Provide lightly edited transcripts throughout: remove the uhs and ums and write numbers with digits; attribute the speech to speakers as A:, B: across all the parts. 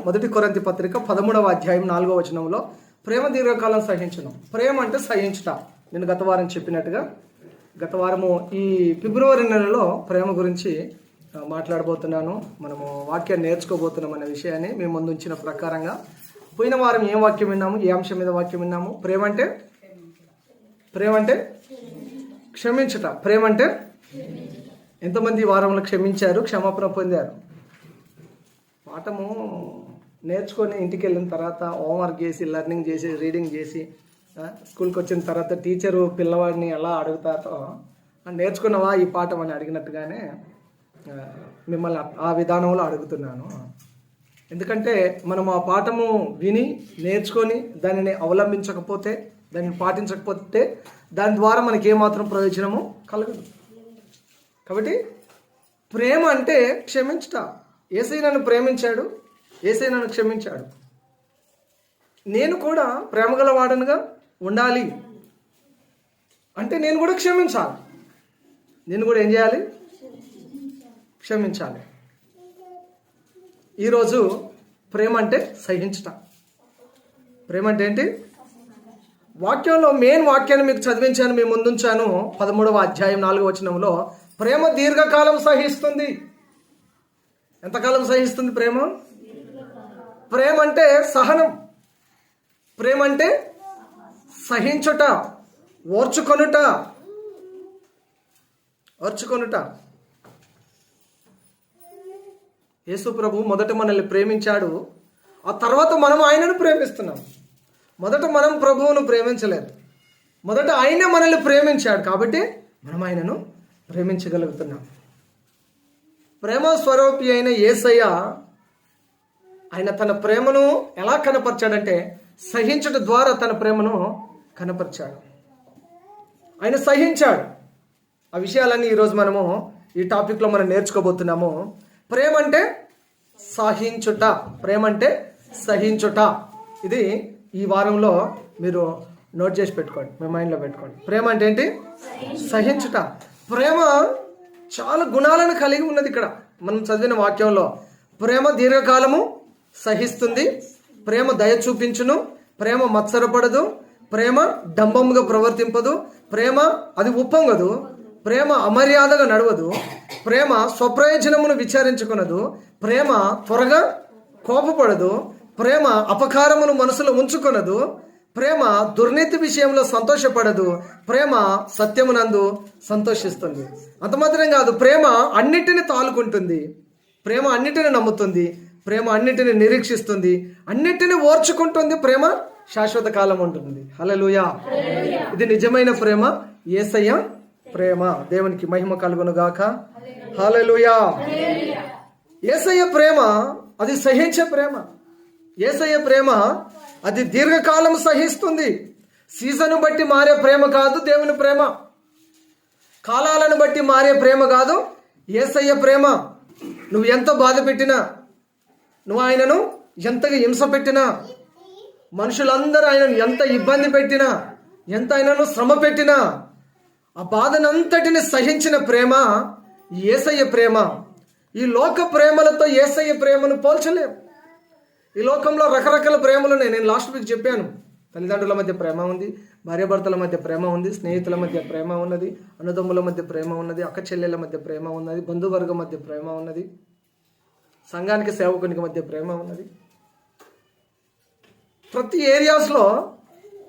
A: మొదటి కొరింథీ పత్రిక 13వ అధ్యాయం 4వ వచనంలో ప్రేమ దీర్ఘకాలం సహించును. ప్రేమ అంటే సహించుట. నేను గత వారం చెప్పినట్టుగా గత వారము ఈ ఫిబ్రవరి నెలలో ప్రేమ గురించి మాట్లాడబోతున్నాను. మనము వాక్యాన్ని నేర్చుకోబోతున్నాం అనే విషయాన్ని మేము ముందు ఉంచిన ప్రకారంగా పోయిన వారం ఏం వాక్యం విన్నాము, ఏ అంశం మీద వాక్యం విన్నాము? ప్రేమ అంటే క్షమించుట. ప్రేమ అంటే ఎంతమంది వారంలో క్షమించారు, క్షమాపణ పొందారు? పాఠము నేర్చుకొని ఇంటికి వెళ్ళిన తర్వాత హోంవర్క్ చేసి, లెర్నింగ్ చేసి, రీడింగ్ చేసి, స్కూల్కి వచ్చిన తర్వాత టీచరు పిల్లవాడిని ఎలా అడుగుతారో నేర్చుకున్నవా ఈ పాఠం అని అడిగినట్టుగానే మిమ్మల్ని ఆ విధానంలో అడుగుతున్నాను. ఎందుకంటే మనం ఆ పాఠము విని నేర్చుకొని దానిని అవలంబించకపోతే, దానిని పాటించకపోతే దాని ద్వారా మనకి ఏమాత్రం ప్రయోజనము కలగదు. కాబట్టి ప్రేమ అంటే క్షమించుట. యేసయ్య నన్ను ప్రేమించాడు, యేసయ్య నన్ను క్షమించాడు. నేను కూడా ప్రేమగల వాడనుగా ఉండాలి అంటే నేను కూడా క్షమించాలి. నేను కూడా ఏం చేయాలి? క్షమించాలి. ఈరోజు ప్రేమ అంటే సహించుట. ప్రేమ అంటే ఏంటి? వాక్యంలో మెయిన్ వాక్యాన్ని మీకు చదివించాను, మీ ముందుంచాను. 13వ అధ్యాయం 4వ వచనంలో ప్రేమ దీర్ఘకాలం సహిస్తుంది. ఎంతకాలం సహిస్తుంది ప్రేమ? ప్రేమ అంటే సహనం. ప్రేమ అంటే సహించుట, ఓర్చుకొనుట. యేసు ప్రభు మొదట మనల్ని ప్రేమించాడు, ఆ తర్వాత మనం ఆయనను ప్రేమిస్తున్నాం. మొదట మనం ప్రభువును ప్రేమించలేదు, మొదట ఆయనే మనల్ని ప్రేమించాడు కాబట్టి మనం ఆయనను ప్రేమించగలుగుతున్నాం. ప్రేమ స్వరూపి అయిన యేసయ్య ఆయన తన ప్రేమను ఎలా కనపరిచాడంటే సహించుట ద్వారా తన ప్రేమను కనపరిచాడు. ఆయన సహించాడు. ఆ విషయాలన్నీ ఈరోజు మనము ఈ టాపిక్లో మనం నేర్చుకోబోతున్నాము. ప్రేమ అంటే సహించుట. ప్రేమ అంటే సహించుట. ఇది ఈ వారంలో మీరు నోట్ చేసి పెట్టుకోండి, మీ మైండ్లో పెట్టుకోండి. ప్రేమ అంటే ఏంటి? సహించుట. ప్రేమ చాలా గుణాలను కలిగి ఉన్నది. ఇక్కడ మనం చదివిన వాక్యంలో ప్రేమ దీర్ఘకాలము సహిస్తుంది, ప్రేమ దయ చూపించును, ప్రేమ మత్సరపడదు, ప్రేమ డంబముగా ప్రవర్తింపదు, ప్రేమ అది ఉప్పొంగదు, ప్రేమ అమర్యాదగా నడవదు, ప్రేమ స్వప్రయోజనమును విచారించుకునదు, ప్రేమ త్వరగా కోపపడదు, ప్రేమ అపకారమును మనసులో ఉంచుకొనదు, ప్రేమ దుర్నీతి విషయంలో సంతోషపడదు, ప్రేమ సత్యమునందు సంతోషిస్తుంది. అంత మాత్రం కాదు, ప్రేమ అన్నిటిని తాలుకుంటుంది, ప్రేమ అన్నిటిని నమ్ముతుంది, ప్రేమ అన్నిటిని నిరీక్షిస్తుంది, అన్నిటిని ఓర్చుకుంటుంది. ప్రేమ శాశ్వత కాలం ఉంటుంది. హల్లెలూయా. ఇది నిజమైన ప్రేమ, యేసయ్య ప్రేమ. దేవునికి మహిమ కలుగును గాక. హల్లెలూయా. యేసయ్య ప్రేమ అది సహించే ప్రేమ. యేసయ్య ప్రేమ అది దీర్ఘకాలం సహిస్తుంది. సీజను బట్టి మారే ప్రేమ కాదు దేవుని ప్రేమ, కాలాలను బట్టి మారే ప్రేమ కాదు యేసయ్య ప్రేమ. నువ్వు ఎంత బాధ పెట్టినా, నువ్వు ఆయనను ఎంతగా హింస పెట్టినా, మనుషులందరూ ఆయనను ఎంత ఇబ్బంది పెట్టినా, ఎంత ఆయనను శ్రమ పెట్టినా, ఆ బాధనంతటిని సహించిన ప్రేమ యేసయ్య ప్రేమ. ఈ లోక ప్రేమలతో యేసయ్య ప్రేమను పోల్చలేం. ఈ లోకంలో రకరకాల ప్రేమలు ఉన్నాయి. నేను లాస్ట్ వీక్ చెప్పాను. తల్లిదండ్రుల మధ్య ప్రేమ ఉంది, భార్యాభర్తల మధ్య ప్రేమ ఉంది, స్నేహితుల మధ్య ప్రేమ ఉన్నది, అన్నదమ్ముల మధ్య ప్రేమ ఉన్నది, అక్క చెల్లెల మధ్య ప్రేమ ఉన్నది, బంధువర్గం మధ్య ప్రేమ ఉన్నది, సంఘానికి సేవకునికి మధ్య ప్రేమ ఉన్నది. ప్రతి ఏరియాస్లో,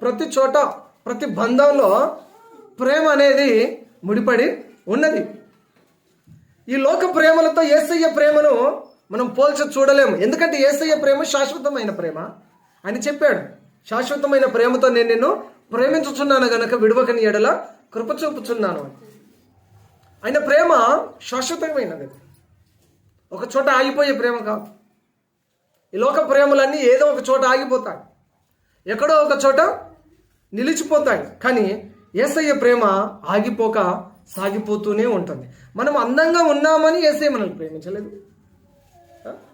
A: ప్రతి చోట, ప్రతి బంధంలో ప్రేమ అనేది ముడిపడి ఉన్నది. ఈ లోక ప్రేమలతో యేసయ్య ప్రేమను మనం పోల్చి చూడలేము. ఎందుకంటే యేసయ్య ప్రేమ శాశ్వతమైన ప్రేమ. ఆయన చెప్పాడు, శాశ్వతమైన ప్రేమతో నేను నిన్ను ప్రేమించుచున్నాను గనక విడువకని ఎడల కృప చూపుచున్నాను. ఆయన ప్రేమ శాశ్వతమైనది, ఒక చోట ఆగిపోయే ప్రేమ కాదు. ఈ లోక ప్రేమలన్నీ ఏదో ఒక చోట ఆగిపోతాయి, ఎక్కడో ఒక చోట నిలిచిపోతాయి. కానీ యేసయ్య ప్రేమ ఆగిపోక సాగిపోతూనే ఉంటుంది. మనం అందంగా ఉన్నామని యేసయ్య మనల్ని ప్రేమించలేదు,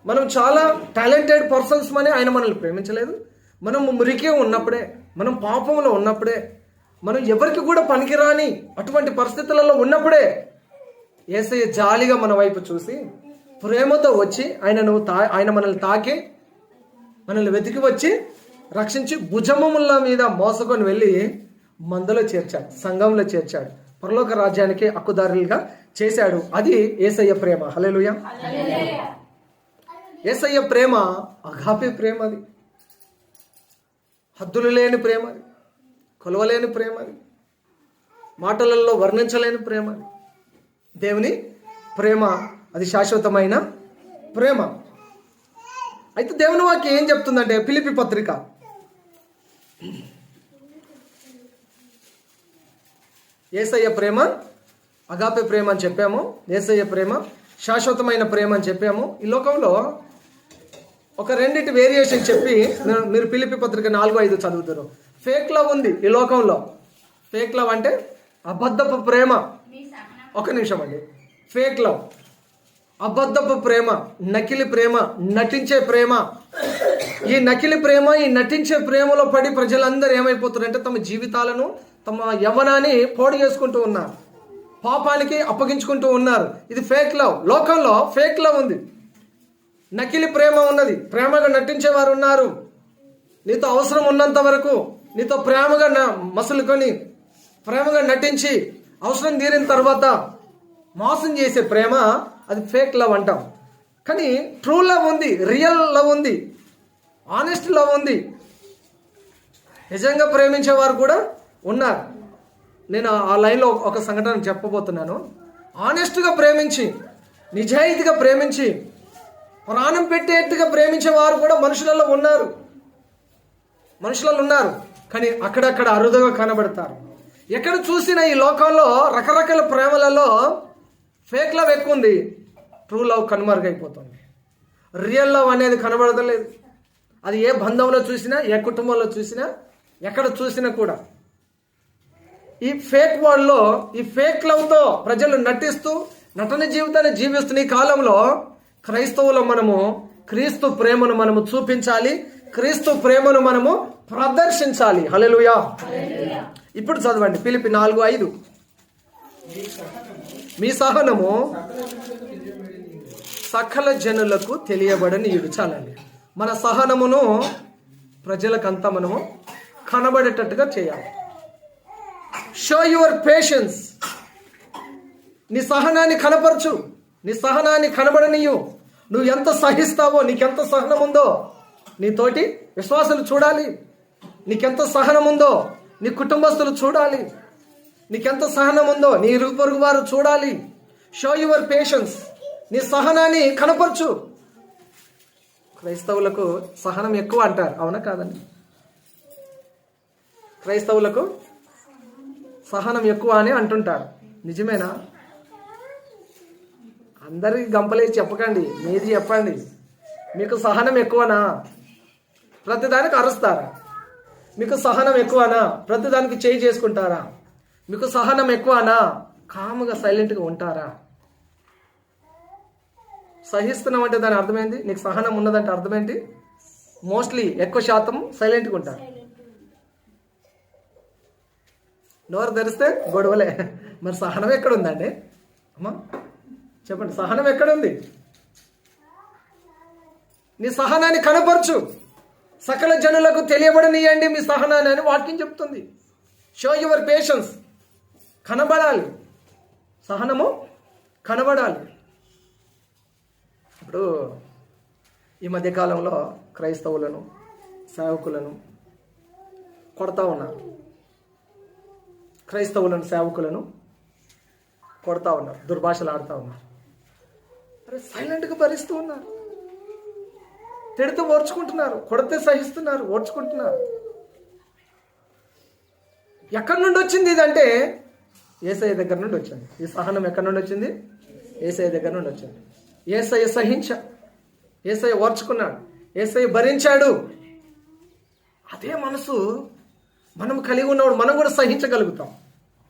A: మనం చాలా టాలెంటెడ్ పర్సన్స్ అని ఆయన మనల్ని ప్రేమించలేదు. మనం మురికే ఉన్నప్పుడే, మనం పాపంలో ఉన్నప్పుడే, మనం ఎవరికి కూడా పనికిరాని అటువంటి పరిస్థితులలో ఉన్నప్పుడే యేసయ్య జాలిగా మన వైపు చూసి ప్రేమతో వచ్చి ఆయన మనల్ని తాకి మనల్ని వెతికి వచ్చి రక్షించి భుజముల మీద మోసుకొని వెళ్ళి మందలో చేర్చాడు, సంఘంలో చేర్చాడు, పరలోక రాజ్యానికి హక్కుదారులుగా చేశాడు. అది యేసయ్య ప్రేమ. హల్లెలూయా. యేసయ్య ప్రేమ అగాపే ప్రేమ. అది హద్దులు లేని ప్రేమ, అది కొలవలేని ప్రేమ, అది మాటలలో వర్ణించలేని ప్రేమ. అది దేవుని ప్రేమ, అది శాశ్వతమైన ప్రేమ. అయితే దేవుని వాక్యం ఏం చెప్తుందంటే, ఫిలిప్పీ పత్రిక యేసయ్య ప్రేమ అగాపే ప్రేమ అని చెప్పాము, యేసయ్య ప్రేమ శాశ్వతమైన ప్రేమ అని చెప్పాము. ఈ లోకంలో ఒక రెండింటి వేరియేషన్ చెప్పి మీరు ఫిలిప్పీ పత్రిక 4:5 చదువుతారు. ఫేక్ లవ్ ఉంది ఈ లోకంలో. ఫేక్ లవ్ అంటే అబద్ధపు ప్రేమ. ఒక నిమిషం అండి. ఫేక్ లవ్, అబద్ధపు ప్రేమ, నకిలీ ప్రేమ, నటించే ప్రేమ. ఈ నకిలీ ప్రేమ, ఈ నటించే ప్రేమలో పడి ప్రజలందరూ ఏమైపోతారంటే తమ జీవితాలను, తమ యవ్వనాన్ని పాడు చేసుకుంటూ ఉన్నారు, పాపానికి అప్పగించుకుంటూ ఉన్నారు. ఇది ఫేక్ లవ్. లోకంలో ఫేక్ లవ్ ఉంది, నకిలీ ప్రేమ ఉన్నది. ప్రేమగా నటించేవారు ఉన్నారు. నీతో అవసరం ఉన్నంత వరకు నీతో ప్రేమగా మసులుకొని ప్రేమగా నటించి అవసరం తీరిన తర్వాత మోసం చేసే ప్రేమ, అది ఫేక్ లవ్ అంటాం. కానీ ట్రూ లవ్ ఉంది, రియల్ లవ్ ఉంది, ఆనెస్ట్ లవ్ ఉంది. నిజంగా ప్రేమించేవారు కూడా ఉన్నారు. నేను ఆ లైన్లో ఒక సంఘటన చెప్పబోతున్నాను. ఆనెస్ట్గా ప్రేమించి, నిజాయితీగా ప్రేమించి, ప్రాణం పెట్టేట్టుగా ప్రేమించే వారు కూడా మనుషులలో ఉన్నారు. కానీ అక్కడక్కడ అరుదుగా కనబడతారు. ఎక్కడ చూసినా ఈ లోకంలో రకరకాల ప్రేమలలో ఫేక్ లవ్ ఎక్కువ ఉంది, ట్రూ లవ్ కనుమరుగైపోతుంది. రియల్ లవ్ అనేది కనబడతలేదు. అది ఏ బంధంలో చూసినా, ఏ కుటుంబంలో చూసినా, ఎక్కడ చూసినా కూడా ఈ ఫేక్ వరల్డ్లో, ఈ ఫేక్ లవ్తో ప్రజలు నటిస్తూ నటన జీవితాన్ని జీవిస్తున్న ఈ కాలంలో క్రైస్తవులు మనము క్రీస్తు ప్రేమను మనము చూపించాలి, క్రీస్తు ప్రేమను మనము ప్రదర్శించాలి. హల్లెలూయా. ఇప్పుడు చదవండి ఫిలిప్పీ 4:5. మీ సహనము సకల జనులకు తెలియబడని ఇడు. చాలండి. మన సహనమును ప్రజలకంతా మనము కనబడేటట్టుగా చేయాలి. Show your patience. నీ సహనాన్ని కనపరచు, నీ సహనాన్ని కనబడనీయు. నువ్వు ఎంత సహిస్తావో, నీకెంత సహనం ఉందో నీ తోటి విశ్వాసులు చూడాలి. నీకెంత సహనం ఉందో నీ కుటుంబస్తులు చూడాలి. నీకెంత సహనం ఉందో నీ ఇరుగు పొరుగు వారు చూడాలి. Show your patience. నీ సహనాన్ని కనపరచు. క్రైస్తవులకు సహనం ఎక్కువ అంటారు, అవునా కాదండి? క్రైస్తవులకు సహనం ఎక్కువ అని అంటుంటారు, నిజమేనా? అందరికి గంపలేసి చెప్పకండి, మీది చెప్పండి. మీకు సహనం ఎక్కువనా? ప్రతిదానికి అరుస్తారా? మీకు సహనం ఎక్కువనా? ప్రతిదానికి చేయి చేసుకుంటారా? మీకు సహనం ఎక్కువనా? కాముగా సైలెంట్గా ఉంటారా? సహిస్తున్నాం అంటే దాని అర్థమైంది, నీకు సహనం ఉన్నదంటే అర్థమేంటి? మోస్ట్లీ ఎక్కువ శాతం సైలెంట్గా ఉంటారు. నోరు తెరిస్తే గొడవలే. మరి సహనం ఎక్కడుందండి అమ్మా? చెప్పండి, సహనం ఎక్కడుంది? నీ సహనాన్ని కనపరచు, సకల జనులకు తెలియబడనియండి మీ సహనాన్ని అని వాక్యం చెప్తుంది. Show your patience. కనబడాలి, సహనము కనబడాలి. ఇప్పుడు ఈ మధ్యకాలంలో క్రైస్తవులను, సేవకులను కొడతా ఉన్నారు. క్రైస్తవులను, సేవకులను కొడతా ఉన్నారు, దుర్భాషలు ఆడుతూ ఉన్నారు. అరే సైలెంట్గా భరిస్తూ ఉన్నారు, తిడుతూ ఓర్చుకుంటున్నారు, కొడితే సహిస్తున్నారు, ఓర్చుకుంటున్నారు. ఎక్కడి నుండి వచ్చింది ఇదంటే యేసయ్య దగ్గర నుండి వచ్చింది. ఈ సహనం ఎక్కడి నుండి వచ్చింది? యేసయ్య దగ్గర నుండి వచ్చింది. యేసయ్య యేసయ్య ఓర్చుకున్నాడు, యేసయ్య భరించాడు. అదే మనసు మనం కలిగి ఉన్నప్పుడు మనం కూడా సహించగలుగుతాం,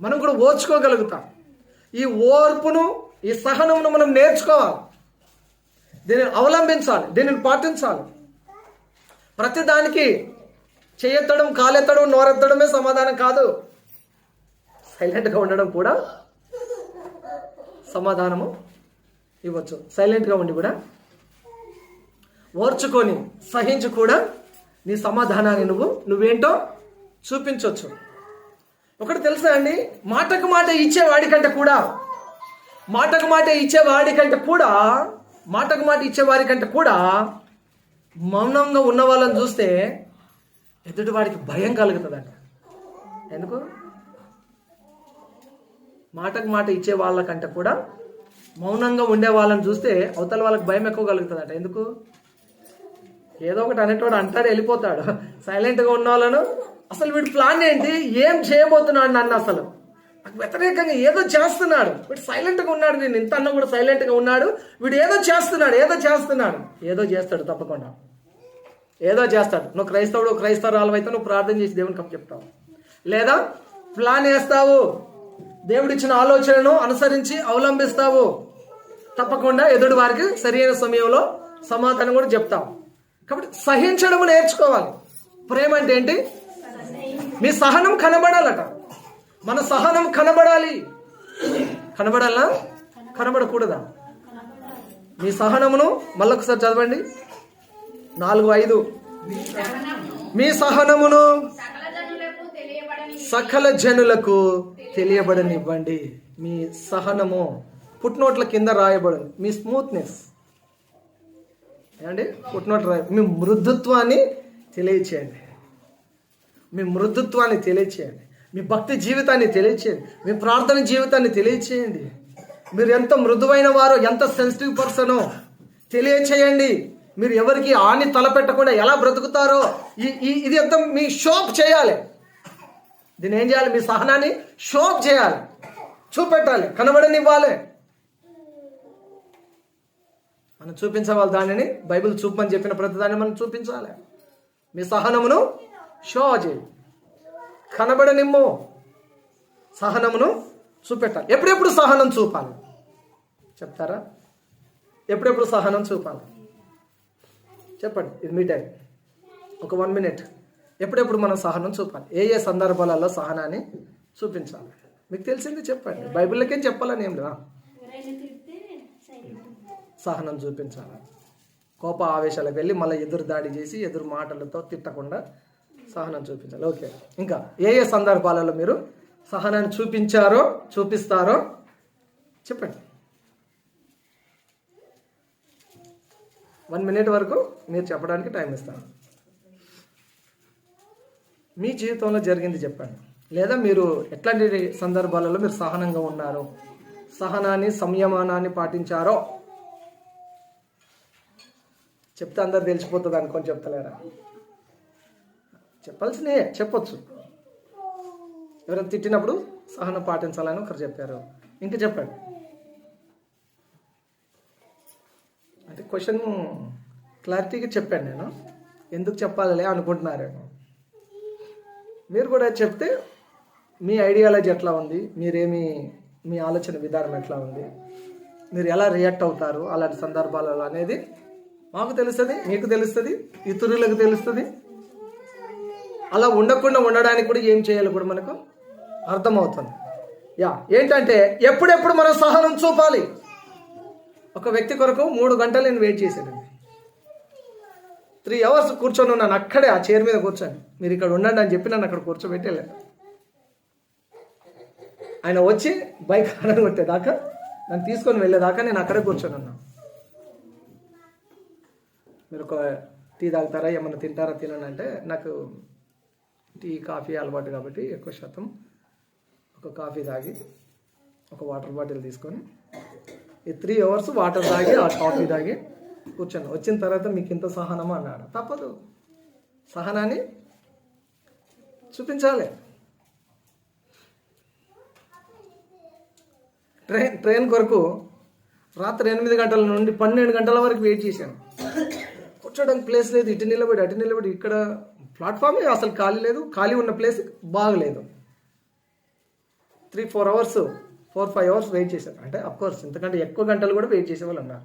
A: మనం కూడా ఓర్చుకోగలుగుతాం. ఈ ఓర్పును, ఈ సహనమును మనం నేర్చుకోవాలి, దీనిని అవలంబించాలి, దీనిని పాటించాలి. ప్రతిదానికి చేయెత్తడం, కాలెత్తడం, నోరెత్తడమే సమాధానం కాదు. సైలెంట్గా ఉండడం కూడా సమాధానము ఇవ్వచ్చు. సైలెంట్గా ఉండి కూడా ఓర్చుకొని సహించి కూడా నీ సమాధానాన్ని నువ్వేంటో చూపించవచ్చు. ఒకటి తెలుసా అండి, మాటకు మాట ఇచ్చేవాడి కంటే కూడా మౌనంగా ఉన్న వాళ్ళని చూస్తే ఎదుటి వాడికి భయం కలుగుతుందంట. ఎందుకు? మాటకు మాట ఇచ్చే వాళ్ళకంటే కూడా మౌనంగా ఉండే వాళ్ళని చూస్తే అవతల వాళ్ళకి భయం ఎక్కువ కలుగుతుందట. ఎందుకు? ఏదో ఒకటి అనేటోడు అంటాడు, వెళ్ళిపోతాడు. సైలెంట్గా ఉన్న వాళ్ళను అసలు వీడి ప్లాన్ ఏంటి, ఏం చేయబోతున్నాడు నన్ను, అసలు నాకు వ్యతిరేకంగా ఏదో చేస్తున్నాడు, వీడు సైలెంట్గా ఉన్నాడు, నేను ఇంత అన్న కూడా సైలెంట్గా ఉన్నాడు, వీడు ఏదో చేస్తున్నాడు, ఏదో చేస్తాడు, తప్పకుండా ఏదో చేస్తాడు. నువ్వు క్రైస్తవురాలు అయితే నువ్వు ప్రార్థన చేసి దేవునికి చెప్తావు, లేదా ప్లాన్ వేస్తావు, దేవుడిచ్చిన ఆలోచనను అనుసరించి అవలంబిస్తావు, తప్పకుండా ఎదుటి వారికి సరైన సమయంలో సమాధానం కూడా చెప్తావు. కాబట్టి సహించడం నేర్చుకోవాలి. ప్రేమ అంటే ఏంటి? మీ సహనం కనబడాలట. మన సహనం కనబడాలి. కనబడాలా? కనబడకూడదా? మీ సహనమును మళ్ళొకసారి చదవండి, 4:5. మీ సహనమును సకల జనులకు తెలియబడనివ్వండి. మీ సహనము ఫుట్నోట్ల కింద రాయబడింది. మీ స్మూత్నెస్ ఏమండి, ఫుట్నోట్ మీ మృదుత్వాన్ని తెలియచేయండి. మీ భక్తి జీవితాన్ని తెలియచేయండి. మీ ప్రార్థన జీవితాన్ని తెలియచేయండి. మీరు ఎంత మృదువైన వారో, ఎంత సెన్సిటివ్ పర్సనో తెలియచేయండి. మీరు ఎవరికి హాని తలపెట్టకుండా ఎలా బ్రతుకుతారో ఇది అంతా మీ షోప్ చేయాలి. దీన్ని ఏం చేయాలి? మీ సహనాన్ని షోప్ చేయాలి, చూపెట్టాలి, కనబడనివ్వాలి. మనం చూపించవాలి దానిని. బైబిల్ చూపమని చెప్పిన ప్రతి దాన్ని మనం చూపించాలి. మీ సహనమును షో చేయి, కనబడనిమ్ము, సహనమును చూపెట్టాలి. ఎప్పుడెప్పుడు సహనం చూపాలి చెప్తారా? ఎప్పుడెప్పుడు సహనం చూపాలి చెప్పండి. ఇది మీ టైం, ఒక 1 minute. ఎప్పుడెప్పుడు మనం సహనం చూపాలి? ఏ సందర్భాలలో సహనాన్ని చూపించాలి? మీకు తెలిసింది చెప్పండి. బైబిల్లోకేం చెప్పాలని ఏం లేదా? సహనం చూపించాలి. కోప ఆవేశాలకు వెళ్ళి మళ్ళీ ఎదురు దాడి చేసి ఎదురు మాటలతో తిట్టకుండా సహనం చూపించాలి. ఓకే, ఇంకా ఏ సందర్భాలలో మీరు సహనాన్ని చూపిస్తారో చెప్పండి. 1 minute వరకు మీరు చెప్పడానికి టైం ఇస్తాను. మీ జీవితంలో జరిగింది చెప్పండి. లేదా మీరు ఎట్లాంటి సందర్భాలలో మీరు సహనంగా ఉన్నారో, సహనాన్ని సంయమనాన్ని పాటించారో చెప్తే అందరు తెలిసిపోతుంది అనుకొని చెప్తలేరా? చెప్పాల్సినవి చెప్పొచ్చు. ఎవరైనా తిట్టినప్పుడు సహనం పాటించాలని ఒకరు చెప్పారు, ఇంకా చెప్పండి. అంటే క్వశ్చన్ క్లారిటీగా చెప్పాను నేను, ఎందుకు చెప్పాలి అనుకుంటున్నారేమో. మీరు కూడా చెప్తే మీ ఐడియాలజీ ఎట్లా ఉంది, మీ ఆలోచన విధానం ఎట్లా ఉంది, మీరు ఎలా రియాక్ట్ అవుతారు అలాంటి సందర్భాలలో అనేది మాకు తెలుస్తుంది, మీకు తెలుస్తుంది, ఇతరులకు తెలుస్తుంది. అలా ఉండడానికి కూడా ఏం చేయాలో కూడా మనకు అర్థమవుతుంది. ఏంటంటే ఎప్పుడెప్పుడు మనం సహనం చూపాలి. ఒక వ్యక్తి కొరకు 3 గంటలు నేను వెయిట్ చేశానండి. 3 hours కూర్చొని ఉన్నాను అక్కడే, ఆ చైర్ మీద కూర్చొని. మీరు ఇక్కడ ఉండండి అని చెప్పి నన్ను అక్కడ కూర్చోబెట్టి వెళ్ళాను. ఆయన వచ్చి బైక్ హారన్ కొట్టేదాకా, నన్ను తీసుకొని వెళ్ళేదాకా నేను అక్కడే కూర్చొని ఉన్నాను. మీరు ఒక టీ తాగుతారా, ఏమన్నా తింటారా, తినండి అంటే నాకు టీ కాఫీ అలవాటు కాబట్టి ఎక్కువ శాతం ఒక కాఫీ తాగి ఒక వాటర్ బాటిల్ తీసుకొని ఈ 3 hours వాటర్ తాగి ఆ కాఫీ తాగి కూర్చొని వచ్చిన తర్వాత మీకు ఇంత సహనమా అన్నాడు. తప్పదు, సహనాన్ని చూపించాలి. ట్రైన్ కొరకు రాత్రి 8 గంటల నుండి 12 గంటల వరకు వెయిట్ చేశాను. కూర్చోడానికి ప్లేస్ లేదు, ఇటు నిలబడి ఇక్కడ ప్లాట్ఫామే అసలు ఖాళీ లేదు, ఖాళీ ఉన్న ప్లేస్ బాగలేదు. 3-4 hours 4-5 hours వెయిట్ చేశాను. అంటే అఫ్కోర్స్ ఇంతకంటే ఎక్కువ గంటలు కూడా వెయిట్ చేసేవాళ్ళు ఉన్నారు.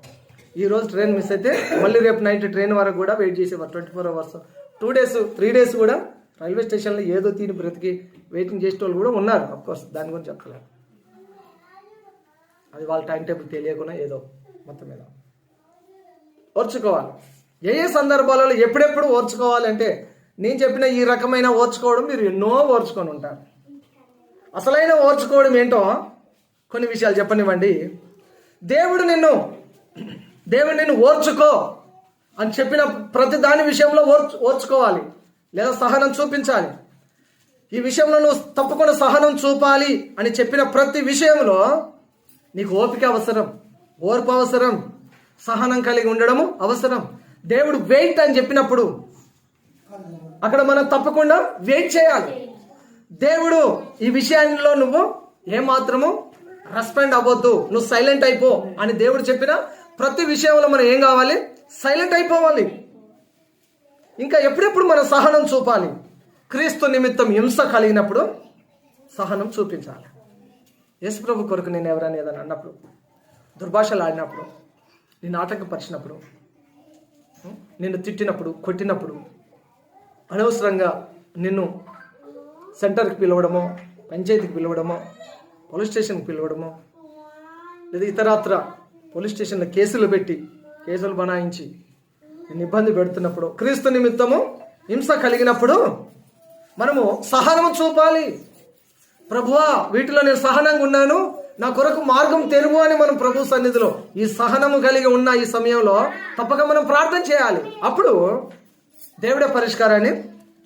A: ఈరోజు ట్రైన్ మిస్ అయితే మళ్ళీ రేపు నైట్ ట్రైన్ వరకు కూడా వెయిట్ చేసేవారు. 24 hours 2 days 3 days కూడా రైల్వే స్టేషన్లో ఏదో తిని బ్రతికి వెయిటింగ్ చేసే వాళ్ళు కూడా ఉన్నారు. అఫ్కోర్స్ దాని గురించి చెప్పలేదు, అది వాళ్ళ టైం టేబుల్ తెలియకుండా ఏదో మొత్తం మీద ఓర్చుకోవాలి. ఏ సందర్భాలలో ఎప్పుడెప్పుడు ఓర్చుకోవాలంటే నేను చెప్పిన ఈ రకమైన ఓర్చుకోవడం మీరు ఎన్నో ఓర్చుకొని ఉంటారు. అసలైన ఓర్చుకోవడం ఏంటో కొన్ని విషయాలు చెప్పనివ్వండి. దేవుడు నిన్ను ఓర్చుకో అని చెప్పిన ప్రతి దాని విషయంలో ఓర్చుకోవాలి, లేదా సహనం చూపించాలి. ఈ విషయంలో నువ్వు తప్పకుండా సహనం చూపాలి అని చెప్పిన ప్రతి విషయంలో నీకు ఓపిక అవసరం, ఓర్పు అవసరం, సహనం కలిగి ఉండడము అవసరం. దేవుడు వెయిట్ అని చెప్పినప్పుడు అక్కడ మనం తప్పకుండా వెయిట్ చేయాలి. దేవుడు ఈ విషయాల్లో నువ్వు ఏమాత్రము రెస్పాండ్ అవ్వద్దు, నువ్వు సైలెంట్ అయిపో అని దేవుడు చెప్పిన ప్రతి విషయంలో మనం ఏం కావాలి? సైలెంట్ అయిపోవాలి. ఇంకా ఎప్పుడెప్పుడు మనం సహనం చూపాలి? క్రీస్తు నిమిత్తం హింస కలిగినప్పుడు సహనం చూపించాలి. యేసు ప్రభు కొరకు నేను ఎవరైనా ఏదైనా అన్నప్పుడు, దుర్భాషలు ఆడినప్పుడు, నిన్ను ఆటంకపరిచినప్పుడు, నిన్ను తిట్టినప్పుడు, కొట్టినప్పుడు, అనవసరంగా నిన్ను సెంటర్కి పిలవడమో, పంచాయతీకి పిలవడమో, పోలీస్ స్టేషన్కి పిలవడమో, లేదా ఇతరత్ర పోలీస్ స్టేషన్లో కేసులు బనాయించి నిన్ను ఇబ్బంది పెడుతున్నప్పుడు, క్రీస్తు నిమిత్తము హింస కలిగినప్పుడు మనము సహనము చూపాలి. ప్రభువా, వీటిలో నేను సహనంగా ఉన్నాను, నా కొరకు మార్గం తెరువు అని మనం ప్రభు సన్నిధిలో ఈ సహనము కలిగి ఉన్న ఈ సమయంలో తప్పక మనం ప్రార్థన చేయాలి. అప్పుడు దేవుడే పరిష్కారాన్ని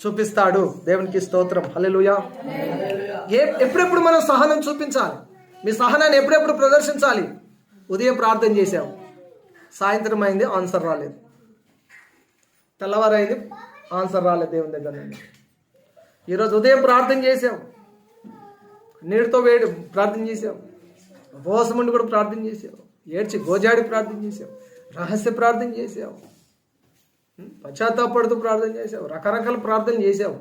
A: చూపిస్తాడు. దేవునికి స్తోత్రం, హల్లెలూయా. ఎప్పుడెప్పుడు మనం సహనం చూపించాలి? మీ సహనాన్ని ఎప్పుడెప్పుడు ప్రదర్శించాలి? ఉదయం ప్రార్థన చేశాం, సాయంత్రం అయింది, ఆన్సర్ రాలేదు. తెల్లవారైంది, ఆన్సర్ రాలేదు దేవుని దగ్గర నుండి. ఈరోజు ఉదయం ప్రార్థన చేసాం, నీటితో వేడి ప్రార్థన చేసాం, ఉపవాసం ఉండి కూడా ప్రార్థన చేసాం, ఏడ్చి గోజాడి ప్రార్థన చేసాం, రహస్య ప్రార్థన చేసాం, పశ్చాత్తాపడుతూ ప్రార్థన చేసావు, రకరకాల ప్రార్థన చేసావు.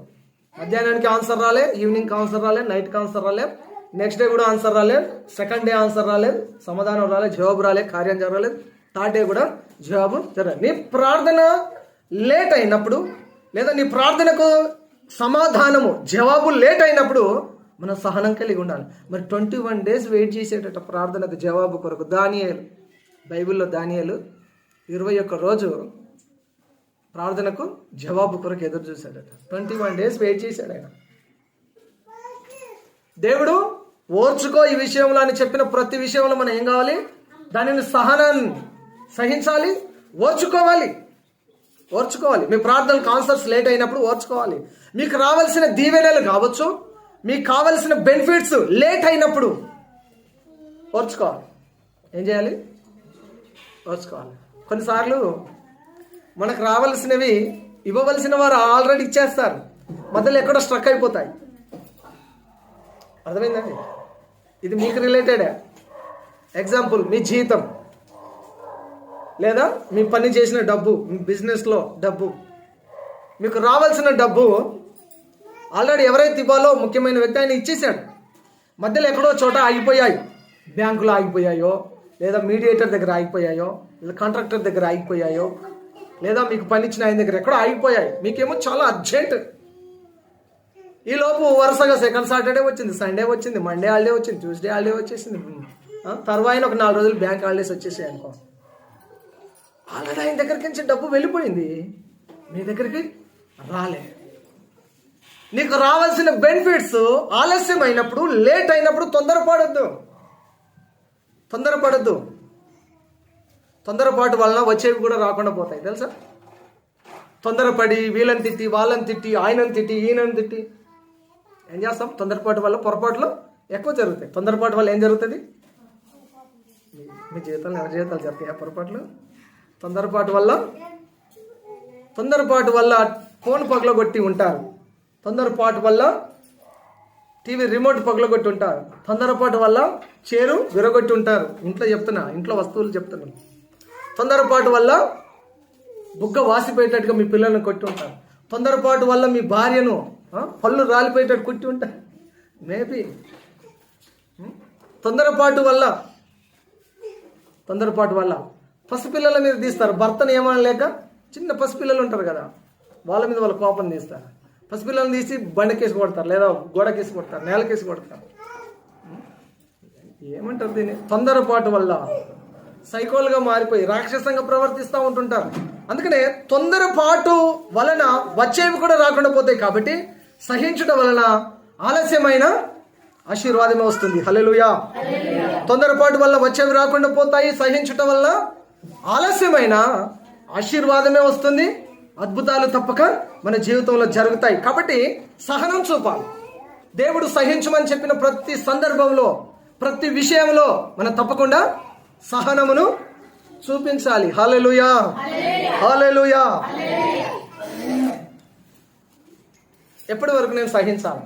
A: మధ్యాహ్నానికి ఆన్సర్ రాలే, ఈవినింగ్కి ఆన్సర్ రాలే, నైట్కి ఆన్సర్ రాలే, నెక్స్ట్ డే కూడా ఆన్సర్ రాలేదు, సెకండ్ డే ఆన్సర్ రాలేదు, సమాధానం రాలేదు, జవాబు రాలేదు, కార్యం జరగలేదు, థర్డ్ డే కూడా జవాబు జరగలేదు. నీ ప్రార్థన లేట్ అయినప్పుడు, లేదా నీ ప్రార్థనకు సమాధానము జవాబు లేట్ అయినప్పుడు మనం సహనం కలిగి ఉండాలి. మరి 21 days వెయిట్ చేసేటట్టు ప్రార్థనకు జవాబు కొరకు బైబిల్లో దానియేలు 21 రోజు ప్రార్థనకు జవాబు కొరకు ఎదురు చూశాడట. 21 days వెయిట్ చేశాడు ఆయన. దేవుడు ఓర్చుకో ఈ విషయంలో అని చెప్పిన ప్రతి విషయంలో మనం ఏం కావాలి? దానిని సహనాన్ని సహించాలి, ఓర్చుకోవాలి. మీ ప్రార్థనకు ఆన్సర్స్ లేట్ అయినప్పుడు ఓర్చుకోవాలి. మీకు రావాల్సిన దీవెనలు కావచ్చు, మీకు కావలసిన బెనిఫిట్స్ లేట్ అయినప్పుడు ఓర్చుకోవాలి. ఏం చేయాలి? ఓర్చుకోవాలి. కొన్నిసార్లు మనకు రావాల్సినవి ఇవ్వవలసిన వారు ఆల్రెడీ ఇచ్చేస్తారు, మధ్యలో ఎక్కడో స్ట్రక్ అయిపోతాయి. అర్థమైందండి? ఇది మీకు రిలేటెడే. ఎగ్జాంపుల్, మీ జీతం, లేదా మీ పని చేసిన డబ్బు, మీ బిజినెస్లో డబ్బు, మీకు రావాల్సిన డబ్బు ఆల్రెడీ ఎవరైతే ఇవ్వాలో ముఖ్యమైన వ్యక్తి ఆయన ఇచ్చేసాడు. మధ్యలో ఎక్కడో చోట ఆగిపోయాయి, బ్యాంకులో ఆగిపోయాయో, లేదా మీడియేటర్ దగ్గర ఆగిపోయాయో, లేదా కాంట్రాక్టర్ దగ్గర ఆగిపోయాయో, లేదా మీకు పని ఇచ్చిన ఆయన దగ్గర ఎక్కడో ఆగిపోయాయి. మీకేమో చాలా అర్జెంట్. ఈలోపు వరుసగా సెకండ్ సాటర్డే వచ్చింది, సండే వచ్చింది, మండే హాలిడే వచ్చింది, ట్యూస్డే హాలిడే వచ్చేసింది, తర్వాత ఒక 4 రోజులు బ్యాంక్ హాలిడేస్ వచ్చేసాయి అనుకో. ఆల్రెడీ ఆయన దగ్గరికి నుంచి డబ్బు వెళ్ళిపోయింది, మీ దగ్గరికి రాలే. నీకు రావాల్సిన బెనిఫిట్స్ ఆలస్యం అయినప్పుడు, లేట్ అయినప్పుడు తొందరపడద్దు. తొందరపాటు వలన వచ్చేవి కూడా రాకుండా పోతాయి, తెలుసా? తొందరపడి వీళ్ళని తిట్టి, వాళ్ళని తిట్టి, ఆయనని తిట్టి, ఈయనని తిట్టి ఏం చేస్తాం? తొందరపాటు వల్ల పొరపాట్లు ఎక్కువ జరుగుతాయి. తొందరపాటు వల్ల ఏం జరుగుతుంది? మీ జీవితంలో ఎవరి జీవితాలు జరుగుతాయి ఆ పొరపాట్లు? తొందరపాటు వల్ల ఫోన్ పగలగొట్టి ఉంటారు, తొందరపాటు వల్ల టీవీ రిమోట్ పగలగొట్టి ఉంటారు, తొందరపాటు వల్ల చైరు విరగొట్టి ఉంటారు. ఇంట్లో వస్తువులు చెప్తున్నాను. తొందరపాటు వల్ల బుగ్గ వాసిపోయేటట్టుగా మీ పిల్లల్ని కొట్టి ఉంటారు. తొందరపాటు వల్ల మీ భార్యను పళ్ళు రాలిపోయేటట్టు కొట్టి ఉంటారు. మేబీ తొందరపాటు వల్ల పసిపిల్లల మీద తీస్తారు. భర్తను ఏమనలేక చిన్న పసిపిల్లలు ఉంటారు కదా, వాళ్ళ మీద వాళ్ళ కోపం తీస్తారు. పసిపిల్లలను తీసి బండకేసి కొడతారు, లేదా గోడకేసి కొడతారు, నేలకేసి కొడతారు. ఏమంటారు దీన్ని? తొందరపాటు వల్ల సైకోలుగా మారిపోయి రాక్షసంగా ప్రవర్తిస్తూ ఉంటుంటారు. అందుకనే తొందరపాటు వలన వచ్చేవి కూడా రాకుండా పోతాయి. కాబట్టి సహించుట వలన ఆలస్యమైన ఆశీర్వాదమే వస్తుంది. హల్లెలూయా. తొందరపాటు వల్ల వచ్చేవి రాకుండా పోతాయి. సహించుట వల్ల ఆలస్యమైన ఆశీర్వాదమే వస్తుంది. అద్భుతాలు తప్పక మన జీవితంలో జరుగుతాయి. కాబట్టి సహనం చూపాలి. దేవుడు సహించమని చెప్పిన ప్రతి సందర్భంలో, ప్రతి విషయంలో మనం తప్పకుండా సహనమును చూపించాలి. హల్లెలూయా, హల్లెలూయా. ఎప్పటి వరకు నేను సహించాలి?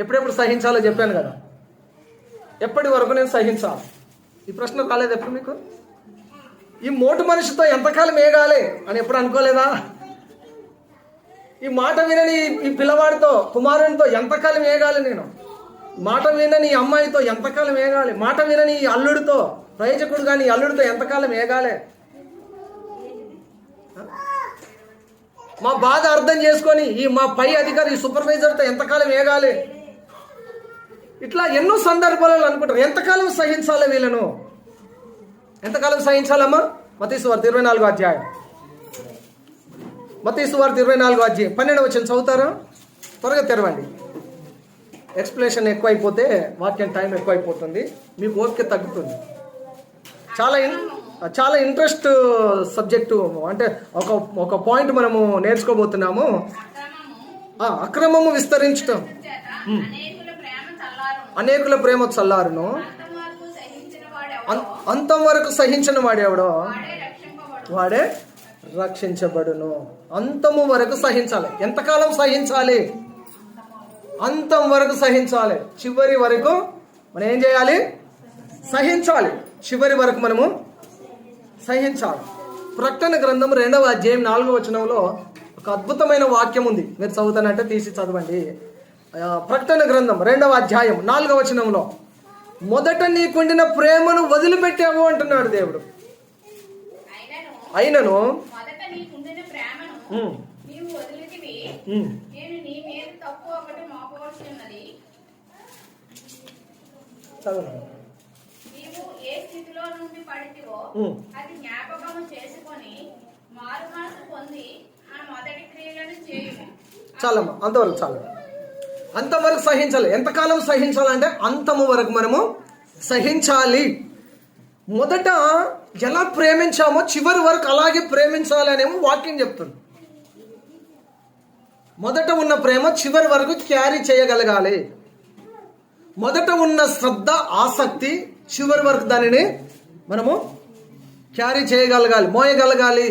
A: ఎప్పుడెప్పుడు సహించాలో చెప్పాను కదా. ఎప్పటి వరకు నేను సహించాలి? ఈ ప్రశ్న రాలేదు ఎప్పుడు మీకు? ఈ మోటు మనిషితో ఎంతకాలం ఏగాలి అని ఎప్పుడు అనుకోలేదా? ఈ మాట వినని ఈ పిల్లవాడితో, కుమారునితో ఎంతకాలం ఏగాలి నేను? మాట వినని అమ్మాయితో ఎంతకాలం ఏగాలి? మాట వినని అల్లుడితో, ప్రయోజకుడు కానీ అల్లుడితో ఎంతకాలం ఏగాలి? మా బాధ అర్థం చేసుకొని ఈ మా పై అధికారి, ఈ సూపర్వైజర్తో ఎంతకాలం ఏగాలి? ఇట్లా ఎన్నో సందర్భాలలో అనుకుంటారు. ఎంతకాలం సహించాలి వీళ్ళను? ఎంతకాలం సహించాలమ్మా? మత్తయి సువార్త 24వ అధ్యాయం. మత్తయి సువార్త 24వ అధ్యాయం 12వ వచనం చదువుతారా? త్వరగా తెరవండి. ఎక్స్ప్లెనేషన్ ఎక్కువైపోతే వాక్యం టైం ఎక్కువైపోతుంది, మీకు ఓపిక తగ్గుతుంది. చాలా ఇంట్రెస్ట్ సబ్జెక్టు. అంటే ఒక పాయింట్ మనము నేర్చుకోబోతున్నాము. అక్రమము విస్తరించటం, అనేకుల ప్రేమ చల్లారును, అంతం వరకు సహించిన వాడెవడో వాడే రక్షించబడును. అంతము వరకు సహించాలి. ఎంతకాలం సహించాలి? అంతం వరకు సహించాలి. చివరి వరకు మనం ఏం చేయాలి? సహించాలి. చివరి వరకు మనము సహించాలి. ప్రకటన గ్రంథం 2వ అధ్యాయం 4వ వచనంలో ఒక అద్భుతమైన వాక్యం ఉంది. మీరు చదువుతానంటే తీసి చదవండి. ప్రకటన గ్రంథం 2వ అధ్యాయం 4వ వచనంలో, మొదట నీకుండిన ప్రేమను వదిలిపెట్టావు అంటున్నాడు దేవుడు. అయినను చాలమ్మా, అంతవరకు చాలు. అంతవరకు సహించాలి. ఎంతకాలం సహించాలంటే అంతము వరకు మనము సహించాలి. మొదట ఎలా ప్రేమించామో చివరి వరకు అలాగే ప్రేమించాలి అనేమో వాక్యం చెప్తుంది. మొదట ఉన్న ప్రేమ చివరి వరకు క్యారీ చేయగలగాలి. మొదట ఉన్న శ్రద్ధ, ఆసక్తి చివరి వరకు దానిని మనము క్యారీ చేయగలగాలి, మోయగలగాలి.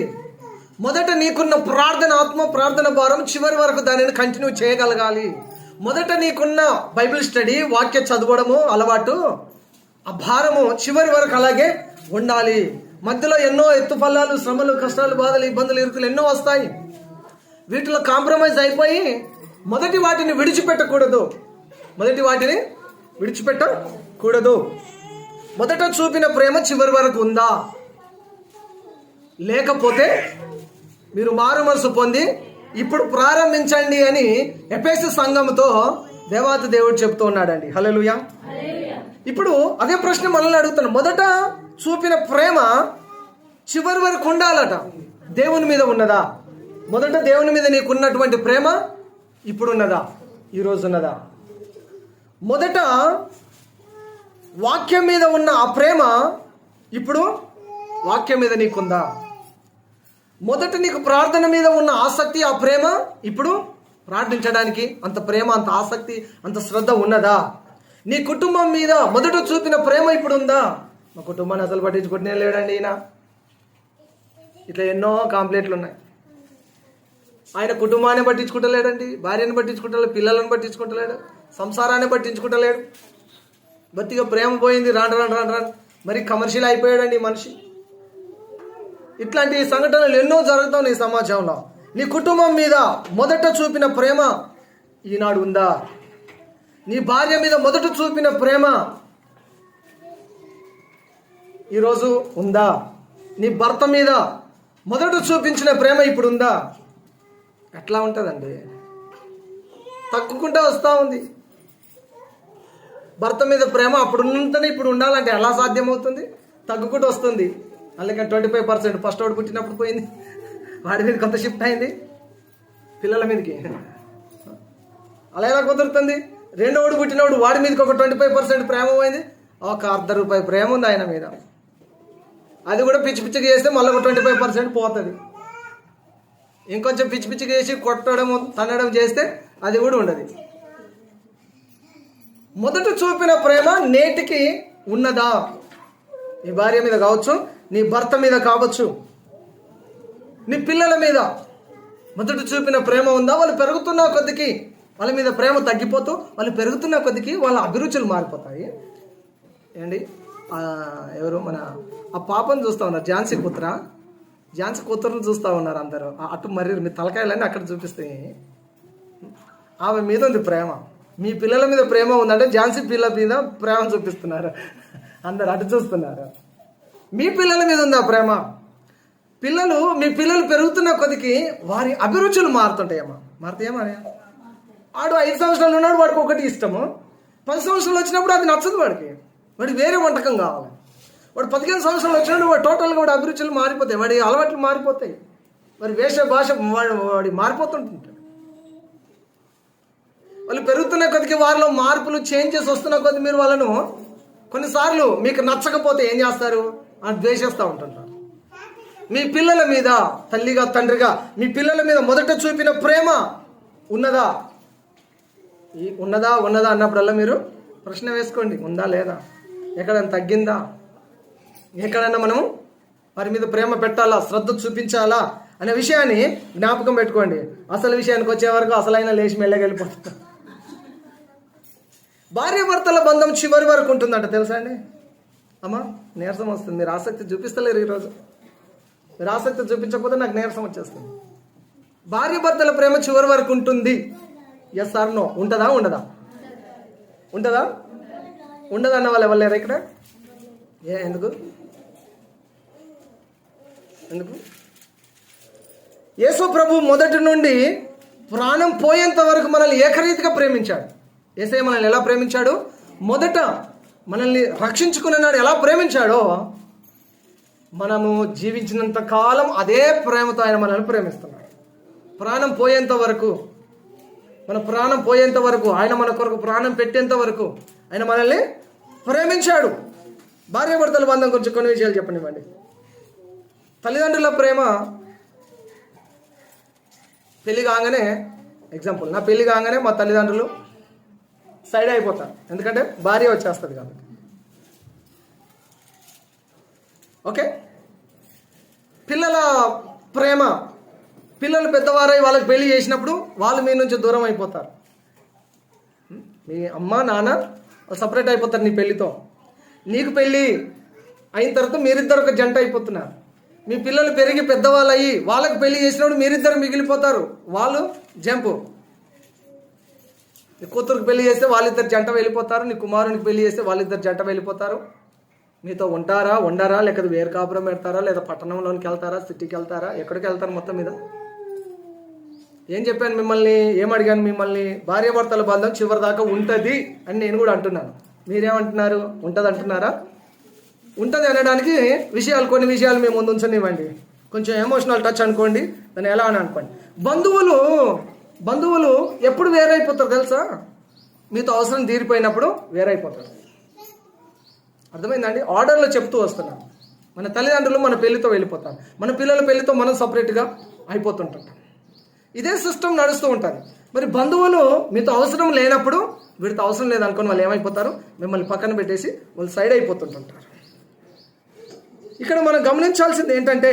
A: మొదట నీకున్న ప్రార్థన, ఆత్మ ప్రార్థన భారం చివరి వరకు దానిని కంటిన్యూ చేయగలగాలి. మొదట నీకున్న బైబిల్ స్టడీ, వాక్య చదవడము అలవాటు, ఆ భారము చివరి వరకు అలాగే ఉండాలి. మధ్యలో ఎన్నో ఎత్తుపల్లాలు, శ్రమలు, కష్టాలు, బాధలు, ఇబ్బందులు, ఇరుకులు ఎన్నో వస్తాయి. వీటిలో కాంప్రమైజ్ అయిపోయి మొదటి వాటిని విడిచిపెట్టకూడదు. మొదట చూపిన ప్రేమ చివరి వరకు ఉందా? లేకపోతే మీరు మారు మనసు పొంది ఇప్పుడు ప్రారంభించండి అని ఎఫెసు సంఘముతో దేవాతి దేవుడు చెప్తూ ఉన్నాడండి. హల్లెలూయా. ఇప్పుడు అదే ప్రశ్న మనల్ని అడుగుతాను. మొదట చూపిన ప్రేమ చివరి వరకు ఉండాలట. దేవుని మీద ఉన్నదా? మొదట దేవుని మీద నీకున్నటువంటి ప్రేమ ఇప్పుడు ఉన్నదా? ఈరోజు ఉన్నదా? మొదట వాక్యం మీద ఉన్న ఆ ప్రేమ ఇప్పుడు వాక్యం మీద నీకుందా? మొదట నీకు ప్రార్థన మీద ఉన్న ఆసక్తి, ఆ ప్రేమ ఇప్పుడు ప్రార్థించడానికి అంత ప్రేమ, అంత ఆసక్తి, అంత శ్రద్ధ ఉన్నదా? నీ కుటుంబం మీద మొదట చూపిన ప్రేమ ఇప్పుడు ఉందా? మా కుటుంబాన్ని అసలు పట్టించుకుంటూనే లేడండి ఈయన, ఇట్లా ఎన్నో కంప్లైంట్లు ఉన్నాయి. ఆయన కుటుంబాన్ని పట్టించుకుంటలేడండి, భార్యను పట్టించుకుంటలేడు, పిల్లలను పట్టించుకుంటలేడు, సంసారాన్ని పట్టించుకుంటలేడు. బతిగా ప్రేమ పోయింది, రాను మరి కమర్షియల్ అయిపోయాడండి మనిషి. ఇట్లాంటి సంఘటనలు ఎన్నో జరుగుతాయి ఈ సమాజంలో. నీ కుటుంబం మీద మొదట చూపిన ప్రేమ ఈనాడు ఉందా? నీ భార్య మీద మొదట చూపిన ప్రేమ ఈరోజు ఉందా? నీ భర్త మీద మొదట చూపించిన ప్రేమ ఇప్పుడు ఉందా? ఎట్లా ఉంటుందండి? తగ్గుకుంటూ వస్తూ ఉంది. భర్త మీద ప్రేమ అప్పుడు ఉన్నంతనే ఇప్పుడు ఉండాలంటే ఎలా సాధ్యమవుతుంది? తగ్గుకుంటూ వస్తుంది. అలాగే 25% ఫస్ట్ వాడు పుట్టినప్పుడు పోయింది, వాడి మీద కొంత షిఫ్ట్ అయింది పిల్లల మీదకి. అలా ఎలా కుదురుతుంది? రెండోడు పుట్టినప్పుడు వాడి మీదకి ఒక 25% ప్రేమ పోయింది, ఒక ₹1 ప్రేమ ఉంది ఆయన మీద. అది కూడా పిచ్చి పిచ్చిగా చేస్తే మళ్ళీ ఒక 25% పోతుంది. ఇంకొంచెం పిచ్చి పిచ్చిగా చేసి కొట్టడం తన్నడం చేస్తే అది కూడా ఉండదు. మొదట చూపిన ప్రేమ నేటికి ఉన్నదా? నీ భార్య మీద కావచ్చు, నీ భర్త మీద కావచ్చు, నీ పిల్లల మీద మొదట చూపిన ప్రేమ ఉందా? వాళ్ళు పెరుగుతున్న కొద్దికి వాళ్ళ మీద ప్రేమ తగ్గిపోతూ, వాళ్ళు పెరుగుతున్న కొద్దికి వాళ్ళ అభిరుచులు మారిపోతాయి. ఏంటి ఎవరు మన ఆ పాపను చూస్తూ ఉన్నారు, ఝాన్సీ కూతురును చూస్తూ ఉన్నారు అందరూ. అటు మరి మీ తలకాయలన్నీ అక్కడ చూపిస్తాయి. ఆమె మీద ఉంది ప్రేమ. మీ పిల్లల మీద ప్రేమ ఉందంటే ఝాన్సీ పిల్లల మీద ప్రేమ చూపిస్తున్నారు అందరు, అటు చూస్తున్నారు. మీ పిల్లల మీద ఉందా ప్రేమ? మీ పిల్లలు పెరుగుతున్న కొద్దికి వారి అభిరుచులు మారుతుంటాయమ్మా. మారుతాయేమా? వాడు 5 సంవత్సరాలు ఉన్నాడు, వాడికి ఒకటి ఇష్టము. 10 సంవత్సరాలు వచ్చినప్పుడు అది నచ్చదు వాడికి వేరే వంటకం కావాలి. వాడు 15 సంవత్సరాలు వచ్చినప్పుడు వాడు టోటల్గా వాడి అభిరుచులు మారిపోతాయి, వాడి అలవాట్లు మారిపోతాయి, వాడి వేష భాష వాడి మారిపోతుంటుంటాడు. వాళ్ళు పెరుగుతున్న కొద్దికి వారిలో మార్పులు చేంజెస్ వస్తున్న కొద్ది మీరు వాళ్ళను కొన్నిసార్లు మీకు నచ్చకపోతే ఏం చేస్తారు? అని ద్వేషిస్తూ ఉంటుంటారు. మీ పిల్లల మీద తల్లిగా తండ్రిగా మీ పిల్లల మీద మొదట చూపిన ప్రేమ ఉన్నదా? ఉన్నదా అన్నప్పుడల్లా మీరు ప్రశ్న వేసుకోండి, ఉందా లేదా? ఎక్కడైనా తగ్గిందా? ఎక్కడైనా మనము వారి మీద ప్రేమ పెట్టాలా, శ్రద్ధ చూపించాలా అనే విషయాన్ని జ్ఞాపకం పెట్టుకోండి. అసలు విషయానికి వచ్చే వరకు అసలైన లేచి మెల్లగెళ్ళిపోతుంది. భార్యాభర్తల బంధం చివరి వరకు ఉంటుందంట, తెలుసా అండి? అమ్మా నీరసం వస్తుంది, మీరు ఆసక్తి చూపిస్తలేరు ఈరోజు. మీరు ఆసక్తి చూపించకపోతే నాకు నీరసం వచ్చేస్తుంది. భార్యాభర్తల ప్రేమ చివరి వరకు ఉంటుంది. Yes or no? ఉంటుందా ఉండదా? ఉండదా అన్న వాళ్ళు ఎవరు లేరా ఇక్కడ? ఎందుకు యేసు ప్రభు మొదటి నుండి ప్రాణం పోయేంత వరకు మనల్ని ఏకరీతిగా ప్రేమించాడు. యేసయ్య మనల్ని ఎలా ప్రేమించాడు? మొదట మనల్ని రక్షించుకున్న నాడు ఎలా ప్రేమించాడో మనము జీవించినంత కాలం అదే ప్రేమతో ఆయన మనల్ని ప్రేమిస్తున్నాడు. ప్రాణం పోయేంత వరకు, మన ప్రాణం పోయేంత వరకు, ఆయన మన కొరకు ప్రాణం పెట్టేంత వరకు ఆయన మనల్ని ప్రేమించాడు. భార్యాభర్తల బంధం గురించి కొన్ని విషయాలు చెప్పనివ్వండి. తల్లిదండ్రుల ప్రేమ పెళ్లి కాగానే, ఎగ్జాంపుల్ నా పెళ్లి కాగానే మా తల్లిదండ్రులు సైడ్ అయిపోతారు, ఎందుకంటే భార్య వచ్చేస్తుంది కాబట్టి. ఓకే, పిల్లల ప్రేమ, పిల్లలు పెద్దవారై వాళ్ళకి పెళ్లి చేసినప్పుడు వాళ్ళు మీ నుంచి దూరం అయిపోతారు. మీ అమ్మ నాన్న సపరేట్ అయిపోతారు నీ పెళ్లితో. నీకు పెళ్ళి అయిన తర్వాత మీరిద్దరు ఒక జంట అయిపోతున్నారు. మీ పిల్లలు పెరిగి పెద్దవాళ్ళు అయ్యి వాళ్ళకి పెళ్లి చేసినప్పుడు మీరిద్దరు మిగిలిపోతారు, వాళ్ళు జంపు. నీ కూతురుకి పెళ్లి చేస్తే వాళ్ళిద్దరు జంట వెళ్ళిపోతారు, నీ కుమారునికి పెళ్లి చేస్తే వాళ్ళిద్దరు జంట వెళ్ళిపోతారు. మీతో ఉంటారా ఉండరా, లేకపోతే వేరు కాపురం పెడతారా, లేదా పట్టణంలోనికి వెళ్తారా, సిటీకి వెళ్తారా, ఎక్కడికి వెళ్తారు? మొత్తం మీద ఏం చెప్పాను మిమ్మల్ని, ఏమడిగాను మిమ్మల్ని? భార్యాభర్తల బంధం చివరి దాకా ఉంటుంది అని నేను కూడా అంటున్నాను. మీరేమంటున్నారు? ఉంటుంది అంటున్నారా? ఉంటుంది అనడానికి కొన్ని విషయాలు మేము ముందు ఉంచనివ్వండి. కొంచెం ఎమోషనల్ టచ్ అనుకోండి, దాన్ని ఎలా అని అనుకోండి. బంధువులు ఎప్పుడు వేరైపోతారు తెలుసా? మీతో అవసరం తీరిపోయినప్పుడు వేరైపోతారు. అర్థమైందండి? ఆర్డర్లో చెప్తూ వస్తున్నాను. మన తల్లిదండ్రులు మన పెళ్లితో వెళ్ళిపోతారు, మన పిల్లల పెళ్లితో మనం సపరేట్గా అయిపోతుంటాం. ఇదే సిస్టమ్ నడుస్తూ ఉంటుంది. మరి బంధువులు మీతో అవసరం లేనప్పుడు, వీడితో అవసరం లేదనుకొని వాళ్ళు ఏమైపోతారు? మిమ్మల్ని పక్కన పెట్టేసి వాళ్ళు సైడ్ అయిపోతుంటుంటారు. ఇక్కడ మనం గమనించాల్సింది ఏంటంటే,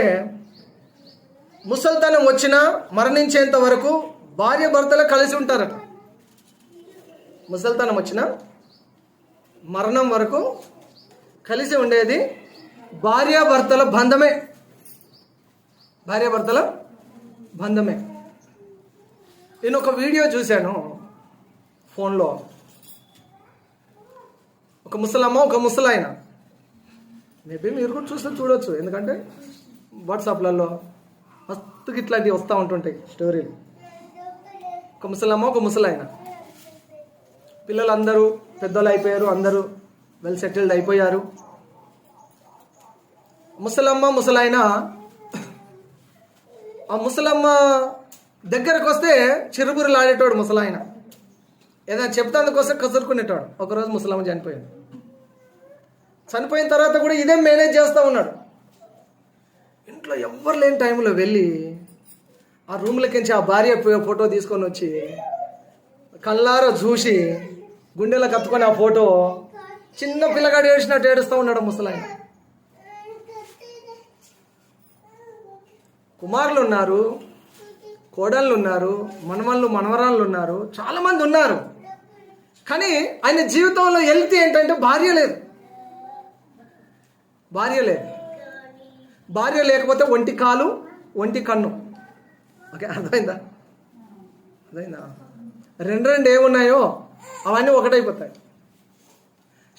A: ముసల్తనం వచ్చినా మరణించేంత వరకు భార్య భర్తలు కలిసి ఉంటారట. ముసల్తనం వచ్చినా మరణం వరకు కలిసి ఉండేది భార్యాభర్తల బంధమే. నేను ఒక వీడియో చూశాను ఫోన్లో. ఒక ముసలమ్మ, ఒక ముసలాయన, మేబీ మీరు కూడా చూడొచ్చు, ఎందుకంటే వాట్సాప్లలో మస్తుకి ఇట్లాంటివి వస్తూ ఉంటుంటాయి స్టోరీలు. ఒక ముసలమ్మ, ఒక ముసలాయన, పిల్లలందరూ పెద్దోళ్ళు అయిపోయారు, అందరూ వెల్ సెటిల్డ్ అయిపోయారు. ముసలమ్మ ముసలాయన, ఆ ముసలమ్మ దగ్గరకు వస్తే చిరుబురులాడేటోడు ముసలాయన. ఏదైనా చెప్తాందుకోసం కసురుకునేటోడు. ఒకరోజు ముసలమ్మ చనిపోయింది. చనిపోయిన తర్వాత కూడా ఇదే మేనేజ్ చేస్తూ ఉన్నాడు. ఇంట్లో ఎవ్వరు లేని టైంలో వెళ్ళి ఆ రూమ్లకించి ఆ భార్య ఫోటో తీసుకొని వచ్చి కళ్ళారా చూసి గుండెలో కత్తుకొని ఆ ఫోటో చిన్న పిల్లగాడు ఏడిచినట్టు ఏడుస్తూ ఉన్నాడు ముసలాయన. కుమారులు ఉన్నారు, కోడళ్ళు ఉన్నారు, మనమళ్ళు మనవరాళ్ళు ఉన్నారు, చాలామంది ఉన్నారు. కానీ ఆయన జీవితంలో వెళ్తే ఏంటంటే భార్య లేదు. భార్య లేకపోతే ఒంటి కాలు, ఒంటి కన్ను. ఓకే, అర్థమైందా? రెండు ఏమున్నాయో అవన్నీ ఒకటైపోతాయి.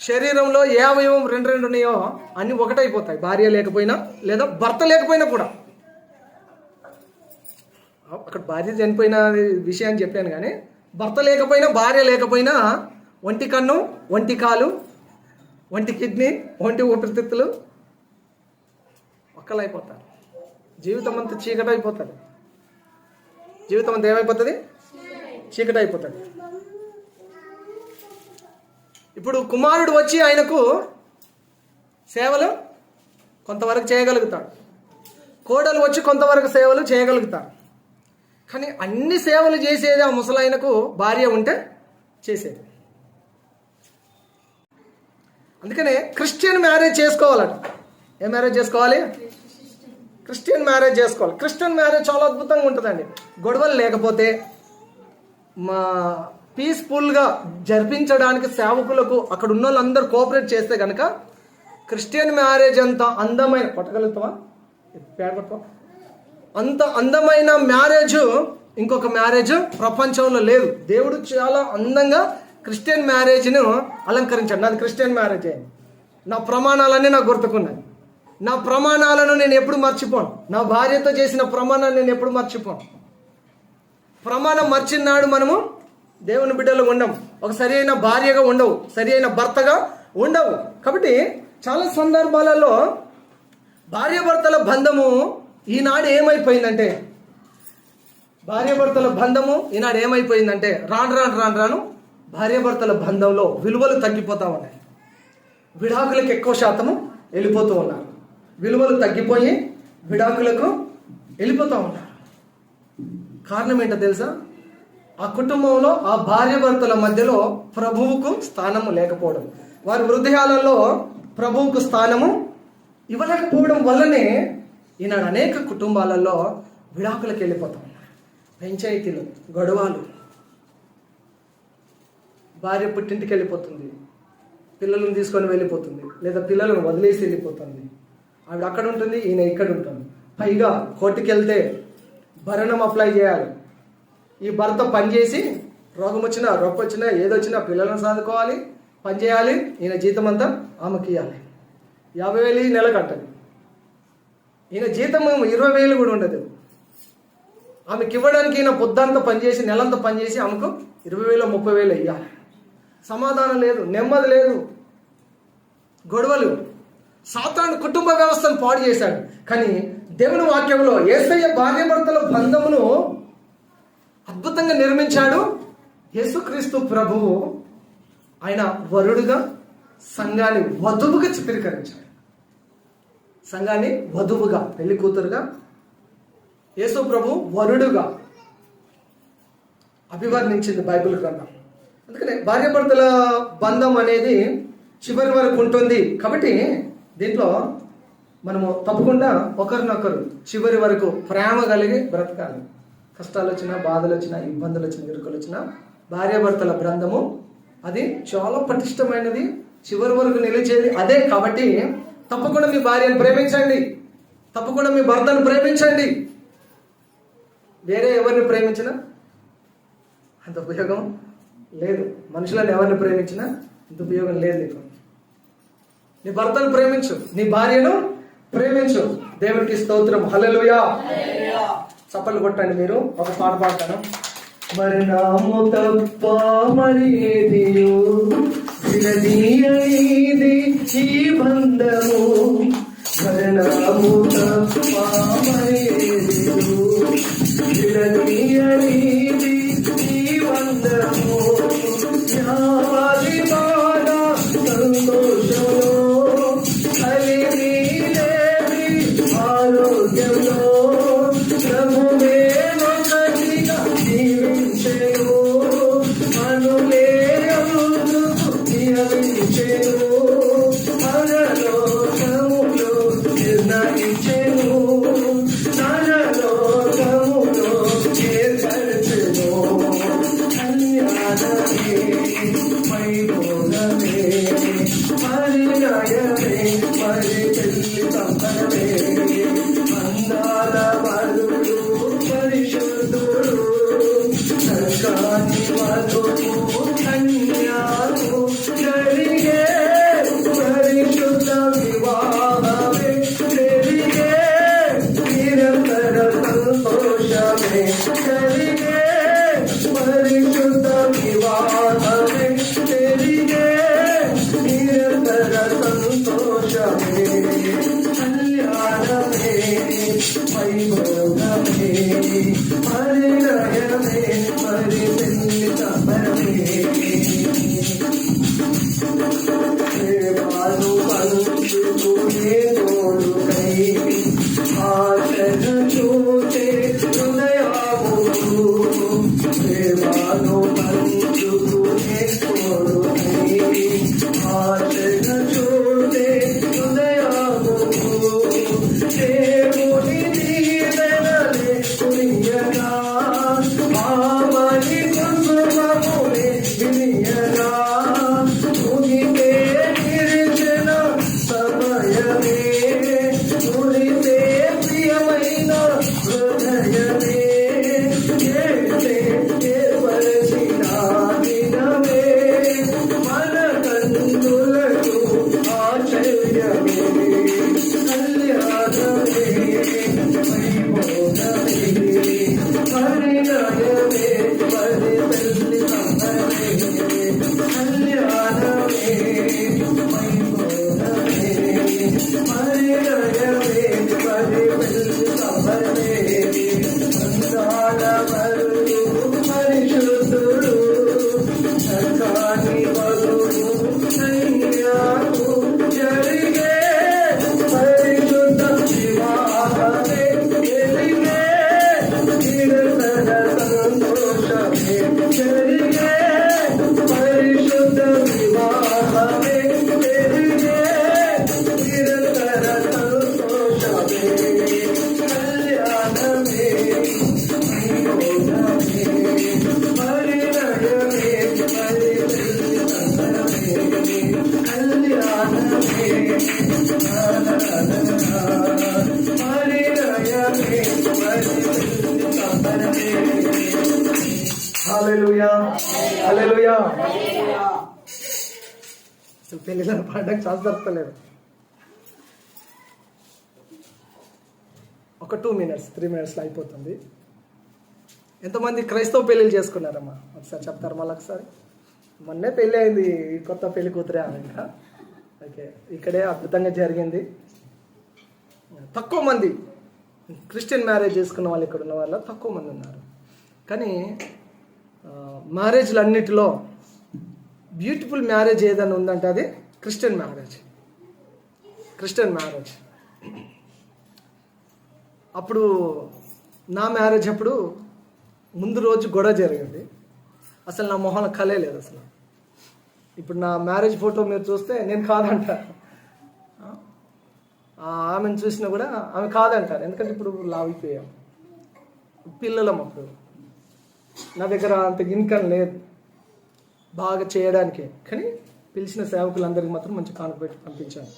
A: శరీరంలో ఏ అవయవం రెండు ఉన్నాయో అన్నీ ఒకటైపోతాయి భార్య లేకపోయినా, లేదా భర్త లేకపోయినా కూడా. అక్కడ భార్య చనిపోయిన విషయాన్ని చెప్పాను, కానీ భర్త లేకపోయినా, భార్య లేకపోయినా ఒంటి కన్ను, ఒంటి కాలు, ఒంటి కిడ్నీ, ఒంటి ఊపిరితిత్తులు ఒక్కలైపోతారు. జీవితం అంతా చీకటి అయిపోతుంది. జీవితం అంతా ఏమైపోతుంది? చీకటి అయిపోతుంది. ఇప్పుడు కుమారుడు వచ్చి ఆయనకు సేవలు కొంతవరకు చేయగలుగుతాడు, కోడలు వచ్చి కొంతవరకు సేవలు చేయగలుగుతారు. కానీ అన్ని సేవలు చేసేది ఆ ముసలాయనకు భార్య ఉంటే చేసేది. అందుకనే క్రిస్టియన్ మ్యారేజ్ చేసుకోవాలట. ఏ మ్యారేజ్ చేసుకోవాలి? క్రిస్టియన్ మ్యారేజ్ చేసుకోవాలి. క్రిస్టియన్ మ్యారేజ్ చాలా అద్భుతంగా ఉంటుందండి. గొడవలు లేకపోతే, మా పీస్ఫుల్గా జరిపించడానికి సేవకులకు అక్కడ ఉన్న వాళ్ళందరూ కోఆపరేట్ చేస్తే కనుక క్రిస్టియన్ మ్యారేజ్ అంత అందమైన, కొట్టగలుగుతావా? అంత అందమైన మ్యారేజ్ ఇంకొక మ్యారేజ్ ప్రపంచంలో లేదు. దేవుడు చాలా అందంగా క్రిస్టియన్ మ్యారేజ్ను అలంకరించాడు. నాది క్రిస్టియన్ మ్యారేజ్ అయింది. నా ప్రమాణాలన్నీ నాకు గుర్తుకున్నాయి. నా ప్రమాణాలను నేను ఎప్పుడు మర్చిపోను. నా భార్యతో చేసిన ప్రమాణాన్ని నేను ఎప్పుడు మర్చిపోను. ప్రమాణం మర్చినాడు మనము దేవుని బిడ్డలు ఉండవు. ఒక సరి అయిన భార్యగా ఉండవు, సరి అయిన భర్తగా ఉండవు. కాబట్టి చాలా సందర్భాలలో భార్యాభర్తల బంధము ఈనాడు ఏమైపోయిందంటే, రాను భార్యాభర్తల బంధంలో విలువలు తగ్గిపోతూ ఉన్నాయి. విడాకులకు ఎక్కువ శాతము వెళ్ళిపోతూ ఉన్నారు. విలువలు తగ్గిపోయి విడాకులకు వెళ్ళిపోతూ ఉన్నారు. కారణం ఏంటో తెలుసా? ఆ కుటుంబంలో ఆ భార్యాభర్తల మధ్యలో ప్రభువుకు స్థానము లేకపోవడం, వారి హృదయాలలో ప్రభువుకు స్థానము ఇవ్వలేకపోవడం వల్లనే ఈనాడు అనేక కుటుంబాలలో విడాకులకు వెళ్ళిపోతాం. పంచాయతీలు, గొడవలు, భార్య పుట్టింటికి వెళ్ళిపోతుంది, పిల్లలను తీసుకొని వెళ్ళిపోతుంది, లేదా పిల్లలను వదిలేసి వెళ్ళిపోతుంది. ఆవిడ అక్కడ ఉంటుంది, ఈయన ఇక్కడ ఉంటుంది. పైగా కోర్టుకి వెళ్తే భరణం అప్లై చేయాలి. ఈ భర్త పనిచేసి రోగం వచ్చినా, రొప్ప వచ్చినా, ఏదొచ్చినా పిల్లలను సాదుకోవాలి, పని చేయాలి. ఈయన జీతం అంతా ఆమెకి ఇవ్వాలి. 50,000 ఈ నెల కట్టాలి. ఈయన జీతం 20,000 కూడా ఉండదు. ఆమెకి ఇవ్వడానికి ఈయన పొద్దంతా పనిచేసి, నెలంతా పనిచేసి ఆమెకు 20,000 30,000 ఇవ్వాలి. సమాధానం లేదు, నెమ్మది లేదు, గొడవలు. సాతాను కుటుంబ వ్యవస్థను పాడు చేశాడు. కానీ దేవుని వాక్యంలో యేసయ్య భార్యాభర్తల బంధమును అద్భుతంగా నిర్మించాడు. యేసుక్రీస్తు ప్రభువు ఆయన వరుడుగా సంఘాన్ని వధువుగా చిత్రీకరించాడు. సంఘాన్ని వధువుగా, పెళ్లి కూతురుగా, యేసు ప్రభు వరుడుగా అభివర్ణించింది బైబిల్ గ్రంథం. అందుకనే భార్యాభర్తల బంధం అనేది చివరి వరకు ఉంటుంది. కాబట్టి దీంట్లో మనము తప్పకుండా ఒకరినొకరు చివరి వరకు ప్రేమ కలిగి బ్రతకాలి. కష్టాలు వచ్చినా, బాధలు వచ్చినా, ఇబ్బందులు వచ్చినా, ఇరుకులు వచ్చినా భార్యాభర్తల బంధము అది చాలా పటిష్టమైనది, చివరి వరకు నిలిచేది అదే. కాబట్టి తప్పకుండా మీ భార్యను ప్రేమించండి, తప్పకుండా మీ భర్తను ప్రేమించండి. వేరే ఎవరిని ప్రేమించినా అంత ఉపయోగం లేదు. మనుషులను ఎవరిని ప్రేమించినా అంత ఉపయోగం లేదు. నీకు నీ భర్తను ప్రేమించు, నీ భార్యను ప్రేమించు. దేవునికి స్తోత్రం, హల్లెలూయా. చప్పట్లు కొట్టండి. మీరు ఒక పాట పాడతాను. మరి నాము తప్ప మరి ఏదియు విడదీయనిది ఈ బంధము మరణము తప్ప మరేలేదు. విడదీయనిది ఈ బంధము వ్యాధి బాధ సంతోషంలో కలిగి లేని ఆరోగ్యంలో ప్రభువే ఒకటిగా జీవించెను. అనులే అందుకు నియమించెను. పరలోకములో నిర్ణయించెను. నరలోకములో ఏర్పరచెను. కళ్యాణమే వైభోగమే పరిణయమే మరి పెళ్లి సంబరమే. అందాల వరుడు పరిశుద్ధుడు సర్కాని వధువు కన్యాకు జరిగే పరిశుద్ధ వివాహమే. జరిగే నిరంతర సంతోషమే. జరిగే పరిశుద్ధ వివాహమే. జరిగే నిరంతర సంతోషమే. కళ్యాణమే వైభోగమే పరిణయమే మరి పెళ్లి సంబరమే. ప్రేమను పంచుకునే తోడుకై ఆశను చూసే హృదయములు. ప్రేమను పంచుకునే తోడుకై ఆశను చూసే హృదయములు. దేవుని దీవెనలే కురియగా ఆమని కుసుమములే వినియగా మునిపే నిరిచిన సమయమే. మునిపే ప్రియమైన హృదయమే. ఏర్పరచిన దినమే మన కన్నులకు ఆశ్చర్యమే. కళ్యాణమే వైభోగమే పరిణయమే మరి పెళ్లి సంబరమే. కళ్యాణమే వైభోగమే పరిణయమే మరి పెళ్లి సంబరమే. అందాల వరుడు పరిశుద్ధుడు సర్కాని వధువు కన్యాకు జరిగే పరిశుద్ధ వివాహమే. జరిగే నిరంతర సంతోషమే. జరిగే పరిశుద్ధ వివాహమే. జరిగే నిరంతర సంతోషమే. కళ్యాణమే వైభోగమే పరిణయమే మరి పెళ్లి సంబరమే. కళ్యాణమే పరిణయమే మరి పెళ్లి సంబరమే. హల్లెలూయా హల్లెలూయా. అసలు పెళ్లిలో పాడడానికి ఛాన్స్ దొరకలేదు. ఒక 2 minutes 3 minutesలో అయిపోతుంది. ఎంతమంది క్రైస్తవ పెళ్ళిళ్ళు చేసుకున్నారమ్మా ఒకసారి చెప్తారు మళ్ళీ ఒకసారి. మొన్నే పెళ్ళి అయింది ఈ కొత్త పెళ్లి కూతురే ఆమె. ఇంకా ఓకే ఇక్కడే అద్భుతంగా జరిగింది. తక్కువ మంది క్రిస్టియన్ మ్యారేజ్ చేసుకున్న వాళ్ళు ఇక్కడ ఉన్న వాళ్ళు తక్కువ మంది ఉన్నారు. కానీ మ్యారేజ్లన్నిటిలో బ్యూటిఫుల్ మ్యారేజ్ ఏదైనా ఉందంటే అది క్రిస్టియన్ మ్యారేజ్. Christian marriage. అప్పుడు నా మ్యారేజ్ అప్పుడు ముందు రోజు గొడవ జరిగింది. అసలు నా మొహంలో కలే లేదు అసలు. ఇప్పుడు నా మ్యారేజ్ ఫోటో మీరు చూస్తే నేను కాదంటారు. ఆమెను చూసినా కూడా ఆమె కాదంటారు. ఎందుకంటే ఇప్పుడు లావిపోయాం, పిల్లలం. అప్పుడు నా దగ్గర అంత ఇన్కమ్ లేదు బాగా చేయడానికి. కానీ పిలిచిన సేవకులందరికీ మాత్రం మంచి కానుక పెట్టి పంపించాను.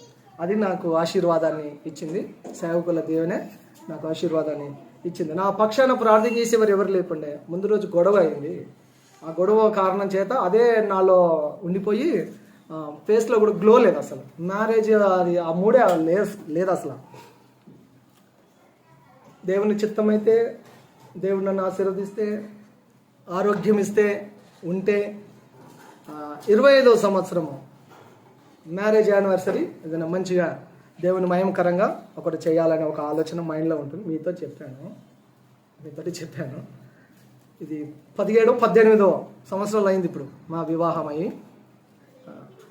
A: అది నాకు ఆశీర్వాదాన్ని ఇచ్చింది. సేవకుల దేవునే నాకు ఆశీర్వాదాన్ని ఇచ్చింది. నా పక్షాన ప్రార్థన చేసేవారు ఎవరు లేకుండే. ముందు రోజు గొడవ అయింది. ఆ గొడవ కారణం చేత అదే నాలో ఉండిపోయి ఫేస్లో కూడా గ్లో లేదు అసలు. మ్యారేజ్ అది ఆ మూడే లేదు అసలు. దేవుని చిత్తమైతే, దేవుడు నన్ను ఆశీర్వదిస్తే, ఆరోగ్యం ఇస్తే, ఉంటే 25వ సంవత్సరము మ్యారేజ్ యానివర్సరీ ఏదైనా మంచిగా దేవుని మహిమకరంగా ఒకటి చేయాలనే ఒక ఆలోచన మైండ్లో ఉంటుంది. మీతోటి చెప్పాను. ఇది 17-18 సంవత్సరాలు అయింది ఇప్పుడు మా వివాహం అయ్యి.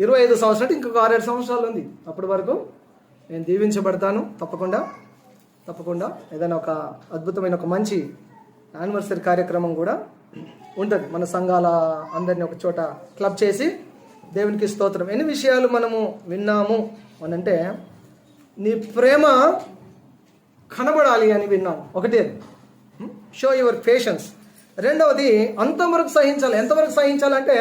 A: 25 సంవత్సరాలు ఇంకొక 6-7 సంవత్సరాలు ఉంది. అప్పటి వరకు నేను దీవించబడతాను. తప్పకుండా ఏదైనా ఒక అద్భుతమైన ఒక మంచి యానివర్సరీ కార్యక్రమం కూడా ఉంటుంది. మన సంఘాల అందరినీ ఒక చోట క్లబ్ చేసి దేవునికి స్తోత్రం. ఎన్ని విషయాలు మనము విన్నాము అనంటే, నీ ప్రేమ కనబడాలి అని విన్నాము. ఒకటి షో యువర్ పేషెన్స్. రెండవది అంతవరకు సహించాలి. ఎంతవరకు సహించాలంటే,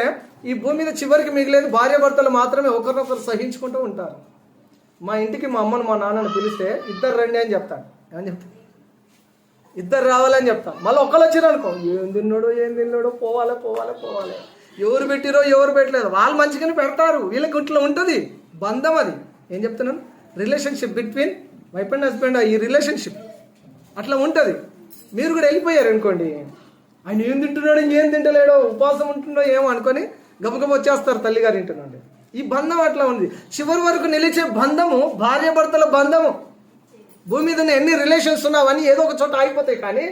A: ఈ భూమి మీద చివరికి మిగిలేదు భార్యాభర్తలు మాత్రమే ఒకరినొకరు సహించుకుంటూ ఉంటారు. మా ఇంటికి మా అమ్మను మా నాన్నను పిలిస్తే ఇద్దరు రండి అని చెప్తాను. ఏమని చెప్తాను? ఇద్దరు రావాలని చెప్తాను. మళ్ళీ ఒకళ్ళు వచ్చారు అనుకో, ఏం తిన్నాడో పోవాలి. ఎవరు పెట్టిరో ఎవరు పెట్టలేదు, వాళ్ళు మంచిగానే పెడతారు. వీళ్ళకి ఇంట్లో ఉంటుంది బంధం. అది ఏం చెప్తున్నాను, relationship between wife and husband. ఈ రిలేషన్షిప్ అట్లా ఉంటుంది. మీరు కూడా వెళ్ళిపోయారు అనుకోండి, ఆయన ఏం తింటున్నాడో ఏం తింటలేడో, ఉపవాసం ఉంటుండో ఏమో అనుకొని గబగబ వచ్చేస్తారు తల్లిగారి ఇంటి నుండి. ఈ బంధం అట్లా ఉంది. చివరి వరకు నిలిచే బంధము భార్యాభర్తల బంధము. భూమి మీద ఎన్ని రిలేషన్స్ ఉన్నావని ఏదో ఒక చోట ఆగిపోతాయి, కానీ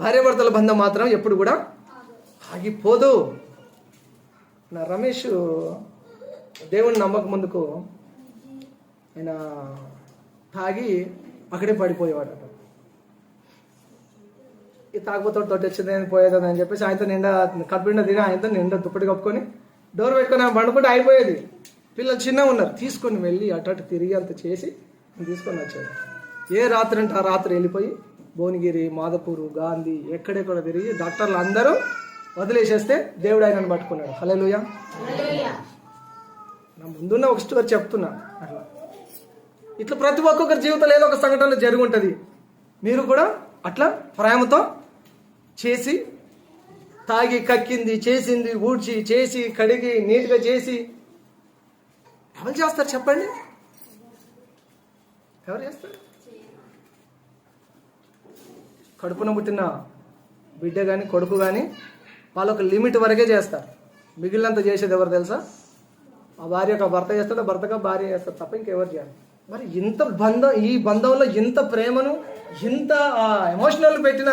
A: భార్యాభర్తల బంధం మాత్రం ఎప్పుడు కూడా ఆగిపోదు. నా రమేష్ దేవుని నమ్మక ముందుకు ఆయన తాగి అక్కడే పడిపోయేవాడట. ఈ తాగిపోతాడు తోటి వచ్చింది పోయేదని అని చెప్పేసి ఆయనతో నిండా కడుపుండా తిని ఆయనతో నిండా దుప్పటి కప్పుకొని డోర్ పెట్టుకొని ఆమె బండుకుంటే అయిపోయేది. పిల్లలు చిన్నగా ఉన్నారు, తీసుకొని వెళ్ళి అటు తిరిగి అంత చేసి తీసుకొని వచ్చాడు. ఏ రాత్రి అంటే ఆ రాత్రి వెళ్ళిపోయి భువనగిరి, మాదపూరు, గాంధీ ఎక్కడెక్కడ తిరిగి డాక్టర్లు అందరూ వదిలేసేస్తే దేవుడు ఆయనను పట్టుకున్నాడు. హల్లెలూయా. నా ముందున్న ఒక స్టోరీ చెప్తున్నా. అట్లా ఇట్లా ప్రతి ఒక్కొక్కరి జీవితంలో ఏదో ఒక సంఘటనలో జరిగి ఉంటుంది. మీరు కూడా అట్లా ప్రేమతో చేసి తాగి కక్కింది చేసింది ఊడ్చి చేసి కడిగి నీట్గా చేసి ఎవరు చేస్తారు చెప్పండి? ఎవరు చేస్తారు? కడుపున పుట్టిన బిడ్డ కానీ కొడుకు కానీ వాళ్ళు ఒక లిమిట్ వరకే చేస్తారు. మిగిలినంత చేసేది ఎవరు తెలుసా? ఆ భార్యకు భర్త చేస్తాడు, భర్తగా భార్య చేస్తారు తప్ప ఇంకెవరు చేయాలి. మరి ఇంత బంధం, ఈ బంధంలో ఇంత ప్రేమను ఇంత ఎమోషనల్ పెట్టిన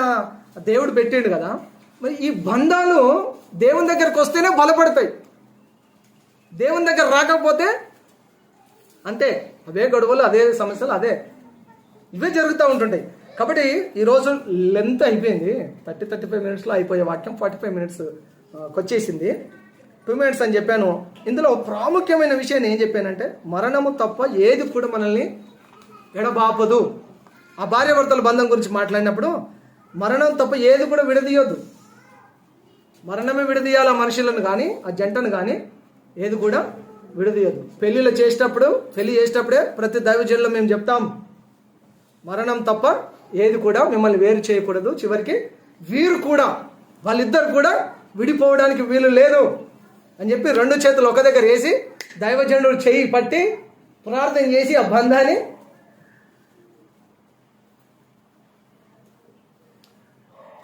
A: దేవుడు పెట్టాడు కదా. మరి ఈ బంధాలు దేవుని దగ్గరకు వస్తేనే బలపడతాయి. దేవుని దగ్గర రాకపోతే అంతే, అవే గొడవలు, అదే సమస్యలు, ఇవే జరుగుతూ ఉంటుంటాయి. కాబట్టి ఈరోజు లెంత్ అయిపోయింది. 30-35 మినిట్స్లో అయిపోయే వాక్యం 45 మినిట్స్ వచ్చేసింది. 2 మినిట్స్ అని చెప్పాను. ఇందులో ప్రాముఖ్యమైన విషయాన్ని ఏం చెప్పానంటే, మరణము తప్ప ఏది కూడా మనల్ని ఎడబాపదు. ఆ భార్యాభర్తల బంధం గురించి మాట్లాడినప్పుడు మరణం తప్ప ఏది కూడా విడదీయొద్దు. మరణమే విడదీయాలి ఆ మనుషులను కానీ ఆ జంటను కానీ, ఏది కూడా విడదీయొద్దు. పెళ్లి చేసేటప్పుడే ప్రతి దైవజనులు మేము చెప్తాం, మరణం తప్ప ఏది కూడా మిమ్మల్ని వేరు చేయకూడదు. చివరికి వాళ్ళిద్దరు కూడా విడిపోవడానికి వీలు లేదు అని చెప్పి 2 చేతులు ఒక దగ్గర వేసి దైవజనుడు చేయి పట్టి ప్రార్థన చేసి ఆ బంధాన్ని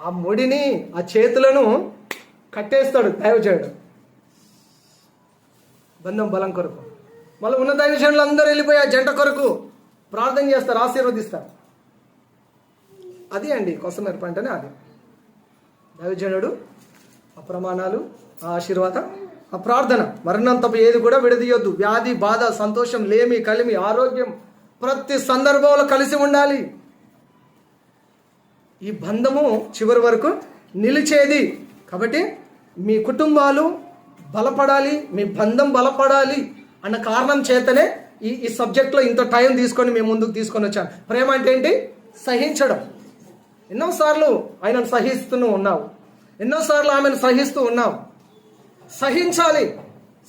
A: ఆ ముడిని ఆ చేతులను కట్టేస్తాడు దైవజనుడు బంధం బలం కొరకు. మళ్ళీ ఉన్న దైవజనులు అందరూ వెళ్ళిపోయి ఆ జంట కొరకు ప్రార్థన చేస్తారు, ఆశీర్వదిస్తారు. అది అండి కొసమెరుపు అంటేనే అది. దైవజనుడు ఆ ప్రమాణాలు, ఆ ఆశీర్వాదం, ఆ ప్రార్థన. మరణం తప్ప ఏది కూడా విడదీయొద్దు. వ్యాధి, బాధ, సంతోషం, లేమి, కలిమి, ఆరోగ్యం ప్రతి సందర్భంలో కలిసి ఉండాలి. ఈ బంధము చివరి వరకు నిలిచేది. కాబట్టి మీ కుటుంబాలు బలపడాలి, మీ బంధం బలపడాలి అన్న కారణం చేతనే ఈ సబ్జెక్ట్లో ఇంత టైం తీసుకొని మేము ముందుకు తీసుకొని వచ్చాను. ప్రేమ అంటే ఏంటి? సహించడం. ఎన్నోసార్లు ఆయనను సహిస్తూ ఉన్నావు, ఎన్నోసార్లు ఆమెను సహిస్తూ ఉన్నావు.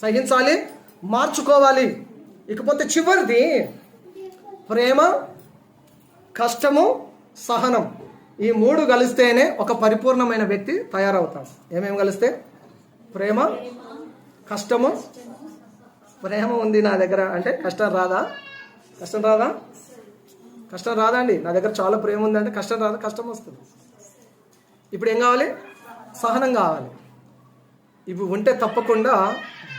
A: సహించాలి, మార్చుకోవాలి. ఇకపోతే చివరిది ప్రేమ, కష్టము, సహనం. ఈ 3 కలిస్తేనే ఒక పరిపూర్ణమైన వ్యక్తి తయారవుతాడు. ఏమేమి కలిస్తే? ప్రేమ, కష్టము. ప్రేమ ఉంది నా దగ్గర అంటే కష్టం రాదా? కష్టం రాదా అండి? నా దగ్గర చాలా ప్రేమ ఉందంటే కష్టం రాదా? కష్టం వస్తుంది. ఇప్పుడు ఏం కావాలి? సహనం కావాలి. ఇవి ఉంటే తప్పకుండా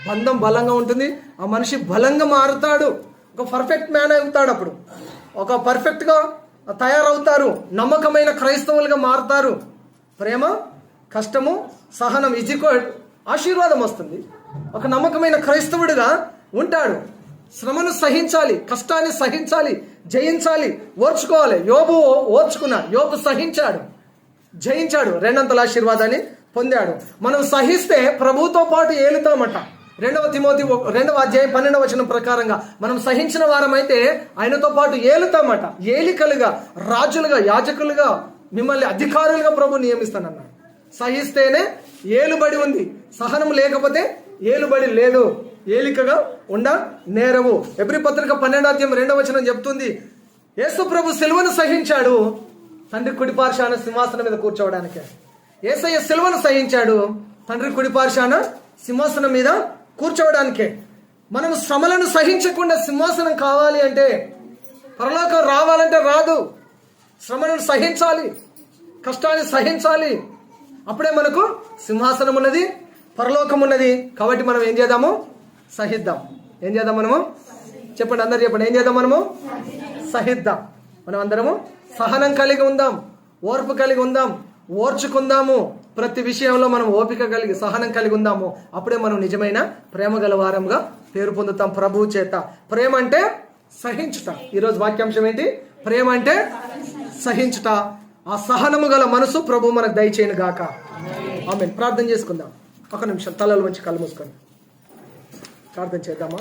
A: బంధం బలంగా ఉంటుంది. ఆ మనిషి బలంగా మారుతాడు, ఒక పర్ఫెక్ట్ మ్యాన్ అవుతాడు. అప్పుడు ఒక పర్ఫెక్ట్గా తయారవుతారు, నమ్మకమైన క్రైస్తవులుగా మారుతారు. ప్రేమ, కష్టము, సహనం ఆశీర్వాదం వస్తుంది. ఒక నమ్మకమైన క్రైస్తవుడిగా ఉంటాడు. శ్రమను సహించాలి, కష్టాన్ని సహించాలి, జయించాలి, ఓర్చుకోవాలి. యోబు ఓర్చుకున్నాడు, యోబు సహించాడు, జయించాడు, రెండంతల ఆశీర్వాదాన్ని పొందాడు. మనం సహిస్తే ప్రభువుతో పాటు ఏలుతామట. 2 తిమోతి 2వ అధ్యాయం 12వ వచనం ప్రకారంగా మనం సహించిన వారమైతే ఆయనతో పాటు ఏలుతామట. ఏలికలుగా, రాజులుగా, యాజకులుగా, మిమ్మల్ని అధికారులుగా ప్రభు నియమిస్తానన్నాడు. సహిస్తేనే ఏలుబడి ఉంది, సహనం లేకపోతే ఏలుబడి లేదు. ఏలికగా ఉండ నేరవు. ఎబ్రీ పత్రిక 12వ అధ్యాయం 2వ వచనం చెప్తుంది, యేసు ప్రభు సిలువను సహించాడు తండ్రి కుడిపార్శాన సింహాసనం మీద కూర్చోవడానికే. యేసయ్య సిలువను సహించాడు తండ్రి కుడిపార్శాన సింహాసనం మీద కూర్చోవడానికే. మనం శ్రమలను సహించకుండా సింహాసనం కావాలి అంటే, పరలోకం రావాలంటే రాదు. శ్రమలను సహించాలి, కష్టాన్ని సహించాలి. అప్పుడే మనకు సింహాసనం ఉన్నది, పరలోకం ఉన్నది. కాబట్టి మనం ఏం చేద్దాము? సహిద్దాం. ఏం చేద్దాం మనము? చెప్పండి, అందరు చెప్పండి. ఏం చేద్దాం మనము? సహిద్దాం. మనం అందరము సహనం కలిగి ఉందాం, ఓర్పు కలిగి ఉందాం, ఓర్చుకుందాము. ప్రతి విషయంలో మనం ఓపిక కలిగి, సహనం కలిగి ఉందాము. అప్పుడే మనం నిజమైన ప్రేమ గల వారంగా పేరు పొందుతాం ప్రభువు చేత. ప్రేమ అంటే సహించుట. ఈరోజు వాక్యాంశం ఏంటి? ప్రేమ అంటే సహించుట. ఆ సహనము గల మనసు ప్రభు మనకు దయచేయను గాక. ఆమేన్. ప్రార్థన చేసుకుందాం. ఒక నిమిషం తలలు వంచి కళ్ళు మూసుకొని ప్రార్థన చేద్దామా?